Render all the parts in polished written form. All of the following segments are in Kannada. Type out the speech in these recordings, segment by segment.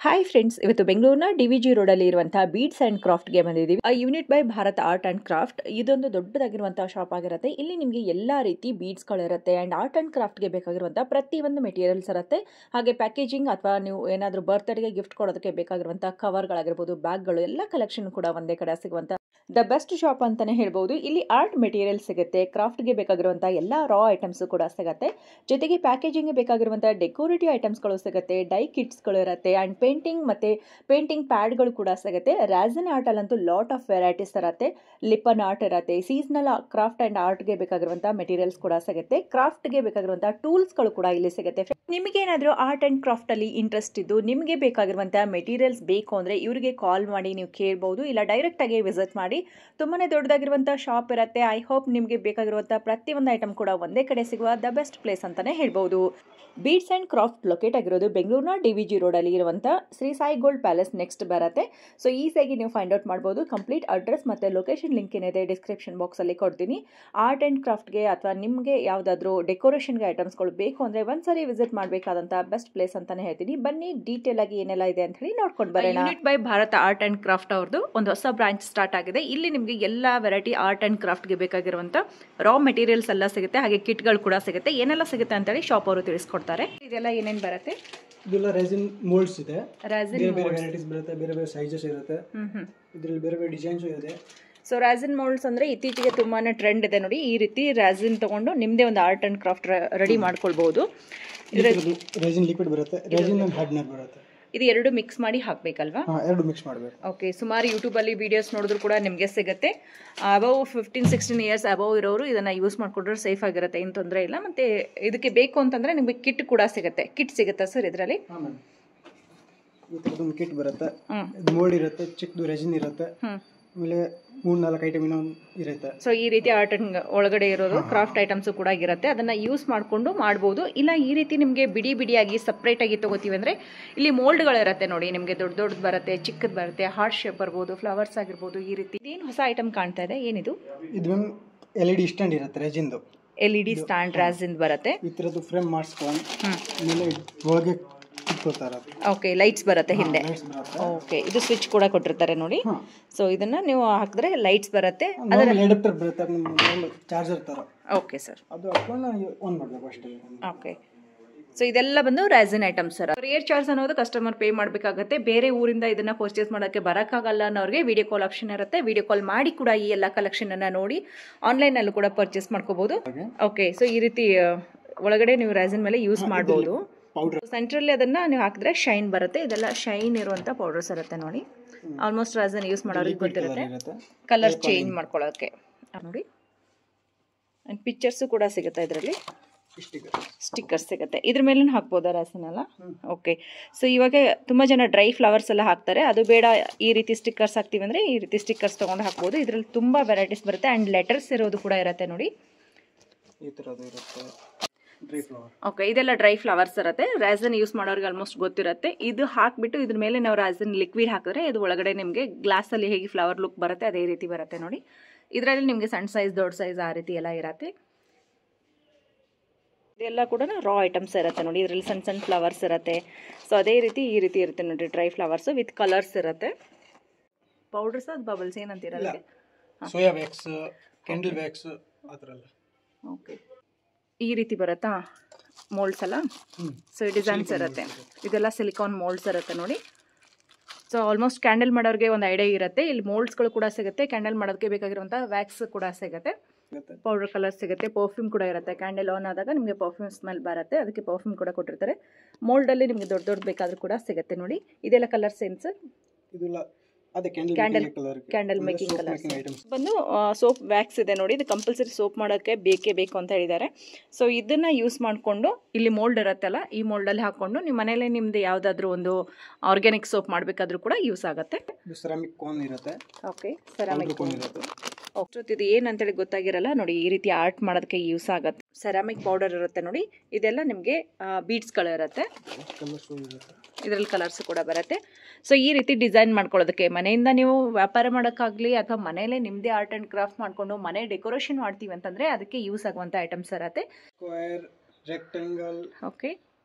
ಹಾಯ್ ಫ್ರೆಂಡ್ಸ್, ಇವತ್ತು ಬೆಂಗಳೂರಿನ ಡಿವಿಜಿ ರೋಡಲ್ಲಿ ಇರುವಂತಹ ಬೀಡ್ಸ್ ಆ್ಯಂಡ್ ಕ್ರಾಫ್ಟ್ಗೆ ಬಂದಿದ್ದೀವಿ. Unit by Bharat art and craft ಇದೊಂದು ದೊಡ್ಡದಾಗಿರುವಂತಹ ಶಾಪ್ ಆಗಿರುತ್ತೆ. ಇಲ್ಲಿ ನಿಮಗೆ ಎಲ್ಲ ರೀತಿ ಬೀಡ್ಸ್ಗಳಿರುತ್ತೆ ಆ್ಯಂಡ್ ಆರ್ಟ್ ಆ್ಯಂಡ್ ಕ್ರಾಫ್ಟ್ಗೆ ಬೇಕಾಗಿರುವಂಥ ಪ್ರತಿಯೊಂದು ಮೆಟೀರಿಯಲ್ಸ್ ಇರುತ್ತೆ. ಹಾಗೆ ಪ್ಯಾಕೇಜಿಂಗ್ ಅಥವಾ ನೀವು ಏನಾದರೂ ಬರ್ತ್ಡೇಗೆ ಗಿಫ್ಟ್ ಕೊಡೋದಕ್ಕೆ ಬೇಕಾಗಿರುವಂಥ ಕವರ್ಗಳಾಗಿರ್ಬೋದು, ಬ್ಯಾಗ್ಗಳು, ಎಲ್ಲ ಕಲೆಕ್ಷನ್ ಕೂಡ ಒಂದೇ ಕಡೆ ಸಿಗುವಂಥ ದ ಬೆಸ್ಟ್ ಶಾಪ್ ಅಂತಲೇ ಹೇಳ್ಬೋದು. ಇಲ್ಲಿ ಆರ್ಟ್ ಮೆಟೀರಿಯಲ್ ಸಿಗುತ್ತೆ, ಕ್ರಾಫ್ಟ್ಗೆ ಬೇಕಾಗಿರುವಂಥ ಎಲ್ಲ ರಾ ಐಟಮ್ಸು ಕೂಡ ಸಿಗುತ್ತೆ. ಜೊತೆಗೆ ಪ್ಯಾಕೇಜಿಂಗ್ಗೆ ಬೇಕಾಗಿರುವಂಥ ಡೆಕೋರೇಟಿವ್ ಐಟಮ್ಸ್ಗಳು ಸಿಗುತ್ತೆ, ಡೈ ಕಿಟ್ಸ್ಗಳು ಇರುತ್ತೆ ಆ್ಯಂಡ್ ಪೇಂಟಿಂಗ್ ಮತ್ತು ಪೇಂಟಿಂಗ್ ಪ್ಯಾಡ್ಗಳು ಕೂಡ ಸಿಗುತ್ತೆ. ರ್ಯಾಸನ್ ಆರ್ಟಲ್ಲಂತೂ ಲಾಟ್ ಆಫ್ ವೆರೈಟೀಸ್ ಇರುತ್ತೆ. ಲಿಪ್ಪನ್ ಆರ್ಟ್ ಇರುತ್ತೆ, ಸೀಸನಲ್ ಕ್ರಾಫ್ಟ್ ಆ್ಯಂಡ್ ಆರ್ಟ್ಗೆ ಬೇಕಾಗಿರುವಂಥ ಮೆಟೀರಿಯಲ್ಸ್ ಕೂಡ ಸಿಗುತ್ತೆ. ಕ್ರಾಫ್ಟ್ಗೆ ಬೇಕಾಗಿರುವಂಥ ಟೂಲ್ಸ್ಗಳು ಕೂಡ ಇಲ್ಲಿ ಸಿಗುತ್ತೆ. ನಿಮಗೇನಾದರೂ ಆರ್ಟ್ ಆ್ಯಂಡ್ ಕ್ರಾಫ್ಟಲ್ಲಿ ಇಂಟ್ರೆಸ್ಟ್ ಇದ್ದು ನಿಮಗೆ ಬೇಕಾಗಿರುವಂಥ ಮೆಟೀರಿಯಲ್ಸ್ ಬೇಕು ಅಂದರೆ ಇವರಿಗೆ ಕಾಲ್ ಮಾಡಿ ನೀವು ಕೇಳ್ಬೋದು, ಇಲ್ಲ ಡೈರೆಕ್ಟಾಗಿ ವಿಸಿಟ್ ಮಾಡಿ. ತುಂಬಾ ದೊಡ್ಡದಾಗಿರುವಂಥ ಶಾಪ್ ಇರುತ್ತೆ. ಐ ಹೋಪ್ ನಿಮಗೆ ಬೇಕಾಗಿರುವಂಥ ಪ್ರತಿಯೊಂದು ಐಟಮ್ ಕೂಡ ಒಂದೇ ಕಡೆ ಸಿಗುವ ದ ಬೆಸ್ಟ್ ಪ್ಲೇಸ್ ಅಂತಲೇ ಹೇಳ್ಬೋದು. ಬೀಡ್ಸ್ ಆ್ಯಂಡ್ ಕ್ರಾಫ್ಟ್ ಲೊಕೇಟ್ ಆಗಿರೋದು ಬೆಂಗಳೂರಿನ ಡಿವಿಜಿ ರೋಡಲ್ಲಿ ಇರುವಂಥ Shri Sai gold palace next ಬರುತ್ತೆ. ಸೊ ಈಸಿಯಾಗಿ ನೀವು ಫೈಂಡ್ ಔಟ್ ಮಾಡ್ಬೋದು. ಕಂಪ್ಲೀಟ್ ಅಡ್ರೆಸ್ ಮತ್ತು ಲೊಕೇಶನ್ ಲಿಂಕ್ ಏನಿದೆ ಡಿಸ್ಕ್ರಿಪ್ಷನ್ ಬಾಕ್ಸಲ್ಲಿ ಕೊಡ್ತೀನಿ. ಆರ್ಟ್ ಆ್ಯಂಡ್ ಕ್ರಾಫ್ಟ್ಗೆ ಅಥವಾ ನಿಮಗೆ ಯಾವುದಾದ್ರೂ ಡೆಕೋರೇಷನ್ಗೆ ಐಟಮ್ಸ್ಗಳು ಬೇಕು ಅಂದರೆ ಒಂದ್ಸರಿ ವಿಸಿಟ್ ಮಾಡಬೇಕಾದಂಥ ಬೆಸ್ಟ್ ಪ್ಲೇಸ್ ಅಂತಲೇ ಹೇಳ್ತೀನಿ. ಬನ್ನಿ ಡೀಟೇಲ್ ಆಗಿ ಏನೆಲ್ಲ ಇದೆ ಅಂತ ಹೇಳಿ ನೋಡ್ಕೊಂಡು ಬರೋಣ. Unit by Bharat art and craft ಅವ್ರದ್ದು ಒಂದು ಹೊಸ ಬ್ರಾಂಚ್ ಸ್ಟಾರ್ಟ್ ಆಗಿದೆ. ಇಲ್ಲಿ ನಿಮಗೆ ಎಲ್ಲ ವೆರೈಟಿ ಆರ್ಟ್ ಆ್ಯಂಡ್ ಕ್ರಾಫ್ಟ್ಗೆ ಬೇಕಾಗಿರುವಂಥ ರಾ ಮೆಟೀರಿಯಲ್ಸ್ ಎಲ್ಲ ಸಿಗುತ್ತೆ, ಹಾಗೆ ಕಿಟ್ಗಳು ಕೂಡ ಸಿಗುತ್ತೆ. ಏನೆಲ್ಲ ಸಿಗುತ್ತೆ ಅಂತೇಳಿ ಶಾಪ್ ಅವರು ತಿಳಿಸ್ಕೊಡ್ತಾರೆ. ಇದೆಲ್ಲ ಏನೇನು ಬರುತ್ತೆ? ಇದೆಲ್ಲ ರೆಸಿನ್ ಮೋಲ್ಡ್ಸ್ ಇದೆ, ಬೇರೆ ಬೇರೆ ವೆರೈಟೀಸ್ ಬರುತ್ತೆ, ಬೇರೆ ಬೇರೆ ಸೈಜಸ್ ಇರುತ್ತೆ. ಇದರಲ್ಲಿ ಬೇರೆ ಬೇರೆ ಡಿಸೈನ್ಸ್ ಇದೆ. ಸೊ ರ್ಯಾಸಿನ್ ಮೋಲ್ಡ್ಸ್ ಅಂದರೆ ಇತ್ತೀಚೆಗೆ ತುಂಬಾ ಟ್ರೆಂಡ್ ಇದೆ ನೋಡಿ. ಈ ರೀತಿ ರ್ಯಾಸಿನ್ ತಗೊಂಡು ನಿಮ್ಮದೇ ಒಂದು ಆರ್ಟ್ ಆ್ಯಂಡ್ ಕ್ರಾಫ್ಟ್ ರೆಡಿ ಮಾಡ್ಕೊಳ್ಬಹುದು. ರೆಸಿನ್ ಲಿಕ್ವಿಡ್ ಬರುತ್ತೆ, ರೆಸಿನ್ ಅಂಡ್ ಹಾರ್ಡ್ನರ್ ಬರುತ್ತೆ. ಇದು ಎರಡು ಮಿಕ್ಸ್ ಮಾಡಿ ಹಾಕಬೇಕಲ್ವಾ? ಎರಡು ಮಿಕ್ಸ್ ಮಾಡಬೇಕು. ಓಕೆ, ಸುಮಾರು ಯೂಟ್ಯೂಬಲ್ಲಿ ವೀಡಿಯೋಸ್ ನೋಡಿದ್ರು ಕೂಡ ನಿಮಗೆ ಸಿಗುತ್ತೆ. ಅಬೌವ್ 15-16 ಇಯರ್ಸ್ ಅಬೌವ್ ಇರೋರು ಇದನ್ನು ಯೂಸ್ ಮಾಡಿಕೊಂಡ್ರೆ ಸೇಫ್ ಆಗಿರುತ್ತೆ, ಏನು ತೊಂದರೆ ಇಲ್ಲ. ಮತ್ತು ಇದಕ್ಕೆ ಬೇಕು ಅಂತಂದರೆ ನಿಮಗೆ ಕಿಟ್ ಕೂಡ ಸಿಗುತ್ತೆ. ಕಿಟ್ ಸಿಗುತ್ತಾ ಸರ್ ಇದರಲ್ಲಿ? ಈ ಥರದೊಂದು ಕಿಟ್ ಬರುತ್ತೆ, ಇದು ಮೋಲ್ಡ್ ಇರುತ್ತೆ, ಚಿಕ್ಕದು ರೆಸಿನ್ ಇರುತ್ತೆ, ಆಮೇಲೆ 3-4 ಐಟಮ್ ಇನ್ನೊಂದು ಇರುತ್ತೆ. ಸೊ ಈ ರೀತಿ ಆರ್ಟ್ ಅಂಡ್ ಒಳಗಡೆ ಇರೋದು ಕ್ರಾಫ್ಟ್ ಐಟಮ್ಸು ಕೂಡ ಇರುತ್ತೆ. ಅದನ್ನು ಯೂಸ್ ಮಾಡಿಕೊಂಡು ಮಾಡ್ಬೋದು. ಇಲ್ಲ ಈ ರೀತಿ ನಿಮಗೆ ಬಿಡಿ ಬಿಡಿಯಾಗಿ ಸಪ್ರೇಟಾಗಿ ತೊಗೋತೀವಿ ಅಂದರೆ ಇಲ್ಲಿ ಮೋಲ್ಡ್ಗಳಿರುತ್ತೆ ನೋಡಿ. ನಿಮಗೆ ದೊಡ್ಡ ದೊಡ್ಡದು ಬರುತ್ತೆ, ಚಿಕ್ಕದು ಬರುತ್ತೆ, ಹಾರ್ಟ್ ಶೇಪ್ ಬರ್ಬೋದು, ಫ್ಲವರ್ಸ್ ಆಗಿರ್ಬೋದು. ಈ ರೀತಿ ಏನು ಹೊಸ ಐಟಮ್ ಕಾಣ್ತಾ ಇದೆ, ಏನಿದು? ಇದು LED ಸ್ಟ್ಯಾಂಡ್ ಇರುತ್ತೆ, ರೆಸಿನ್ದು LED ಸ್ಟ್ಯಾಂಡ್ ರ್ಯಾಸಿನ್ ಬರುತ್ತೆ. ಈ ಥರದ್ದು ಫ್ರೇಮ್ ಮಾಡಿಸ್ಕೊಂಡು ಆಮೇಲೆ ಒಳಗೆ ಓಕೆ, ಲೈಟ್ಸ್ ಬರುತ್ತೆ ಹಿಂದೆ. ಓಕೆ, ಇದು ಸ್ವಿಚ್ ಕೂಡ ಕೊಟ್ಟಿರ್ತಾರೆ ನೋಡಿ. ಸೊ ಇದನ್ನ ನೀವು ಹಾಕಿದ್ರೆ ಲೈಟ್ಸ್ ಬರುತ್ತೆ. ಅಡಾಪ್ಟರ್ ಬರುತ್ತೆ, ಚಾರ್ಜರ್ ತರ. ಓಕೆ ಸರ್, ಅದು ಹಾಕೊಂಡು ಆನ್ ಮಾಡಬೇಕು ಅಷ್ಟೇ. ಓಕೆ, ಸೊ ಇದೆಲ್ಲ ಬಂದು ರ್ಯಾಸಿನ್ ಐಟಮ್ಸ್ ಸರ್. ರಿಯರ್ ಚಾರ್ಜ್ ಅನ್ನೋದು ಕಸ್ಟಮರ್ ಪೇ ಮಾಡಬೇಕಾಗುತ್ತೆ. ಬೇರೆ ಊರಿಂದ ಇದನ್ನ ಪರ್ಚೇಸ್ ಮಾಡೋಕ್ಕೆ ಬರೋಕ್ಕಾಗಲ್ಲ ಅನ್ನೋರಿಗೆ ವಿಡಿಯೋ ಕಾಲ್ ಆಪ್ಷನ್ ಇರುತ್ತೆ. ವಿಡಿಯೋ ಕಾಲ್ ಮಾಡಿ ಕೂಡ ಈ ಎಲ್ಲ ಕಲೆಕ್ಷನ್ ಅನ್ನ ನೋಡಿ ಆನ್ಲೈನಲ್ಲೂ ಕೂಡ ಪರ್ಚೇಸ್ ಮಾಡ್ಕೋಬಹುದು. ಓಕೆ, ಸೊ ಈ ರೀತಿ ಒಳಗಡೆ ನೀವು ರ್ಯಾಸಿನ್ ಮೇಲೆ ಯೂಸ್ ಮಾಡಬಹುದು. ಸೆಂಟ್ರಲ್ಲಿ ಅದನ್ನ ನೀವು ಹಾಕಿದ್ರೆ ಶೈನ್ ಬರುತ್ತೆ. ಇದೆಲ್ಲ ಶೈನ್ ಇರುವಂತ ಪೌಡರ್ಸ್ ಇರುತ್ತೆ ನೋಡಿ. ಆಲ್ಮೋಸ್ಟ್ ರ್ಯಾಸಿನ್ ಯೂಸ್ ಮಾಡೋರಿಗೆ ಗೊತ್ತಿರುತ್ತೆ ಕಲರ್ ಚೇಂಜ್ ಮಾಡ್ಕೊಳ್ಳೋಕೆ ನೋಡಿ. ಅಂಡ್ ಪಿಕ್ಚರ್ಸು ಕೂಡ ಸಿಗುತ್ತೆ ಇದರಲ್ಲಿ, ಸ್ಟಿಕ್ಕರ್ಸ್ ಸಿಗುತ್ತೆ. ಇದ್ರ ಮೇಲೂ ಹಾಕ್ಬೋದಾ ರ್ಯಾಸಿನ್ ಎಲ್ಲ? ಓಕೆ, ಸೊ ಇವಾಗ ತುಂಬ ಜನ ಡ್ರೈ ಫ್ಲವರ್ಸ್ ಎಲ್ಲ ಹಾಕ್ತಾರೆ. ಅದು ಬೇಡ, ಈ ರೀತಿ ಸ್ಟಿಕ್ಕರ್ಸ್ ಹಾಕ್ತೀವಿ ಅಂದರೆ ಈ ರೀತಿ ಸ್ಟಿಕ್ಕರ್ಸ್ ತೊಗೊಂಡು ಹಾಕ್ಬೋದು. ಇದರಲ್ಲಿ ತುಂಬ ವೆರೈಟೀಸ್ ಬರುತ್ತೆ ಆ್ಯಂಡ್ ಲೆಟರ್ಸ್ ಇರೋದು ಕೂಡ ಇರುತ್ತೆ ನೋಡಿ. ಈ ಥರದ್ದು ಇರುತ್ತೆ ಡ್ರೈ ಫ್ಲವರ್. ಓಕೆ, ಇದೆಲ್ಲ ಡ್ರೈ ಫ್ಲವರ್ಸ್ ಇರುತ್ತೆ. ರ್ಯಾಸಿನ್ ಯೂಸ್ ಮಾಡೋರಿಗೆ ಆಲ್ಮೋಸ್ಟ್ ಗೊತ್ತಿರುತ್ತೆ. ಇದು ಹಾಕಿಬಿಟ್ಟು ಇದ್ರ ಮೇಲೆ ನಾವು ರ್ಯಾಸಿನ್ ಲಿಕ್ವಿಡ್ ಹಾಕಿದ್ರೆ ಇದು ಒಳಗಡೆ ನಿಮಗೆ ಗ್ಲಾಸಲ್ಲಿ ಹೇಗೆ ಫ್ಲವರ್ ಲುಕ್ ಬರುತ್ತೆ ಅದೇ ರೀತಿ ಬರುತ್ತೆ ನೋಡಿ. ಇದರಲ್ಲಿ ನಿಮಗೆ ಸಣ್ಣ ಸೈಜ್, ದೊಡ್ಡ ಸೈಜ್ ಆ ರೀತಿ ಎಲ್ಲ ಇರುತ್ತೆ. ಇದೆಲ್ಲ ಕೂಡ ರಾ ಐಟಮ್ಸ್ ಇರುತ್ತೆ ನೋಡಿ. ಇದರಲ್ಲಿ ಸಣ್ಣ ಸಣ್ಣ ಫ್ಲವರ್ಸ್ ಇರುತ್ತೆ. ಸೊ ಅದೇ ರೀತಿ ಈ ರೀತಿ ಇರುತ್ತೆ ನೋಡಿ, ಡ್ರೈ ಫ್ಲವರ್ಸ್ ವಿತ್ ಕಲರ್ಸ್ ಇರುತ್ತೆ. ಪೌಡರ್ಸ್ ಅದು ಬಬಲ್ಸ್ ಏನಂತೀರಲ್ಲ, ಸೋಯಾ ವ್ಯಾಕ್ಸ್, ಕ್ಯಾಂಡಲ್ ವ್ಯಾಕ್ಸ್ ಆ ಥರ ಎಲ್ಲ. ಓಕೆ, ಈ ರೀತಿ ಬರುತ್ತಾ ಮೋಲ್ಡ್ಸ್ ಎಲ್ಲ? ಸೊ ಡಿಸೈನ್ಸ್ ಇರುತ್ತೆ. ಇದೆಲ್ಲ ಸಿಲಿಕಾನ್ ಮೋಲ್ಡ್ಸ್ ಇರುತ್ತೆ ನೋಡಿ. ಸೊ ಆಲ್ಮೋಸ್ಟ್ ಕ್ಯಾಂಡಲ್ ಮಾಡೋರಿಗೆ ಒಂದು ಐಡಿಯಾ ಇರುತ್ತೆ. ಇಲ್ಲಿ ಮೋಲ್ಡ್ಸ್ಗಳು ಕೂಡ ಸಿಗುತ್ತೆ. ಕ್ಯಾಂಡಲ್ ಮಾಡೋದಕ್ಕೆ ಬೇಕಾಗಿರುವಂಥ ವ್ಯಾಕ್ಸ್ ಕೂಡ ಸಿಗುತ್ತೆ, ಪೌಡರ್ ಕಲರ್ ಸಿಗುತ್ತೆ, ಪರ್ಫ್ಯೂಮ್ ಕೂಡ ಇರುತ್ತೆ. ಕ್ಯಾಂಡಲ್ ಆನ್ ಆದಾಗ ನಿಮಗೆ ಪರ್ಫ್ಯೂಮ್ ಸ್ಮೆಲ್ ಬರುತ್ತೆ, ಅದಕ್ಕೆ ಪರ್ಫ್ಯೂಮ್ ಕೂಡ ಕೊಟ್ಟಿರ್ತಾರೆ. ಮೋಲ್ಡಲ್ಲಿ ನಿಮಗೆ ದೊಡ್ಡ ದೊಡ್ಡ ಬೇಕಾದರೂ ಕೂಡ ಸಿಗುತ್ತೆ ನೋಡಿ. ಇದೆಲ್ಲ colour seems, candle making colours ಬಂದು ಸೋಪ್ ವ್ಯಾಕ್ಸ್ ಇದೆ ನೋಡಿ. ಇದು ಕಂಪಲ್ಸರಿ ಸೋಪ್ ಮಾಡೋಕ್ಕೆ ಬೇಕೇ ಬೇಕು ಅಂತ ಹೇಳಿದ್ದಾರೆ. ಸೊ ಇದನ್ನ ಯೂಸ್ ಮಾಡಿಕೊಂಡು ಇಲ್ಲಿ ಮೋಲ್ಡ್ ಇರುತ್ತಲ್ಲ, ಈ ಮೋಲ್ಡಲ್ಲಿ ಹಾಕ್ಕೊಂಡು ನಿಮ್ಮ ಮನೇಲೆ ನಿಮ್ದು ಯಾವುದಾದ್ರೂ ಒಂದು ಆರ್ಗ್ಯಾನಿಕ್ ಸೋಪ್ ಮಾಡಬೇಕಾದ್ರೂ ಕೂಡ ಯೂಸ್ ಆಗುತ್ತೆ. ಸೆರಾಮಿಕ್ ಕೋನ್ ಇರುತ್ತೆ. ಓಕೆ, ಸೆರಾಮಿಕ್ ಕೋನ್ ಇರುತ್ತೆ. ಇದು ಏನಂತೇಳಿ ಗೊತ್ತಾಗಿರಲ್ಲ ನೋಡಿ. ಈ ರೀತಿ ಆರ್ಟ್ ಮಾಡೋದಕ್ಕೆ ಯೂಸ್ ಆಗುತ್ತೆ. ಸೆರಾಮಿಕ್ ಪೌಡರ್ ಇರುತ್ತೆ ನೋಡಿ. ಇದೆಲ್ಲ ನಿಮಗೆ ಬೀಡ್ಸ್ಗಳು ಇರುತ್ತೆ. ಇದರಲ್ಲಿ ಕಲರ್ಸ್ ಕೂಡ ಬರುತ್ತೆ. ಸೊ ಈ ರೀತಿ ಡಿಸೈನ್ ಮಾಡ್ಕೊಳ್ಳೋದಕ್ಕೆ ಮನೆಯಿಂದ ನೀವು ವ್ಯಾಪಾರ ಮಾಡೋಕ್ಕಾಗಲಿ ಅಥವಾ ಮನೆಯಲ್ಲೇ ನಿಮ್ಮದೇ ಆರ್ಟ್ ಆ್ಯಂಡ್ ಕ್ರಾಫ್ಟ್ ಮಾಡಿಕೊಂಡು ಮನೆ ಡೆಕೋರೇಷನ್ ಮಾಡ್ತೀವಿ ಅಂತಂದರೆ ಅದಕ್ಕೆ ಯೂಸ್ ಆಗುವಂಥ ಐಟಮ್ಸ್ ಇರುತ್ತೆ. ಸ್ಕ್ವೇರ್, ರೆಕ್ಟಾಂಗಲ್, ಓಕೆ,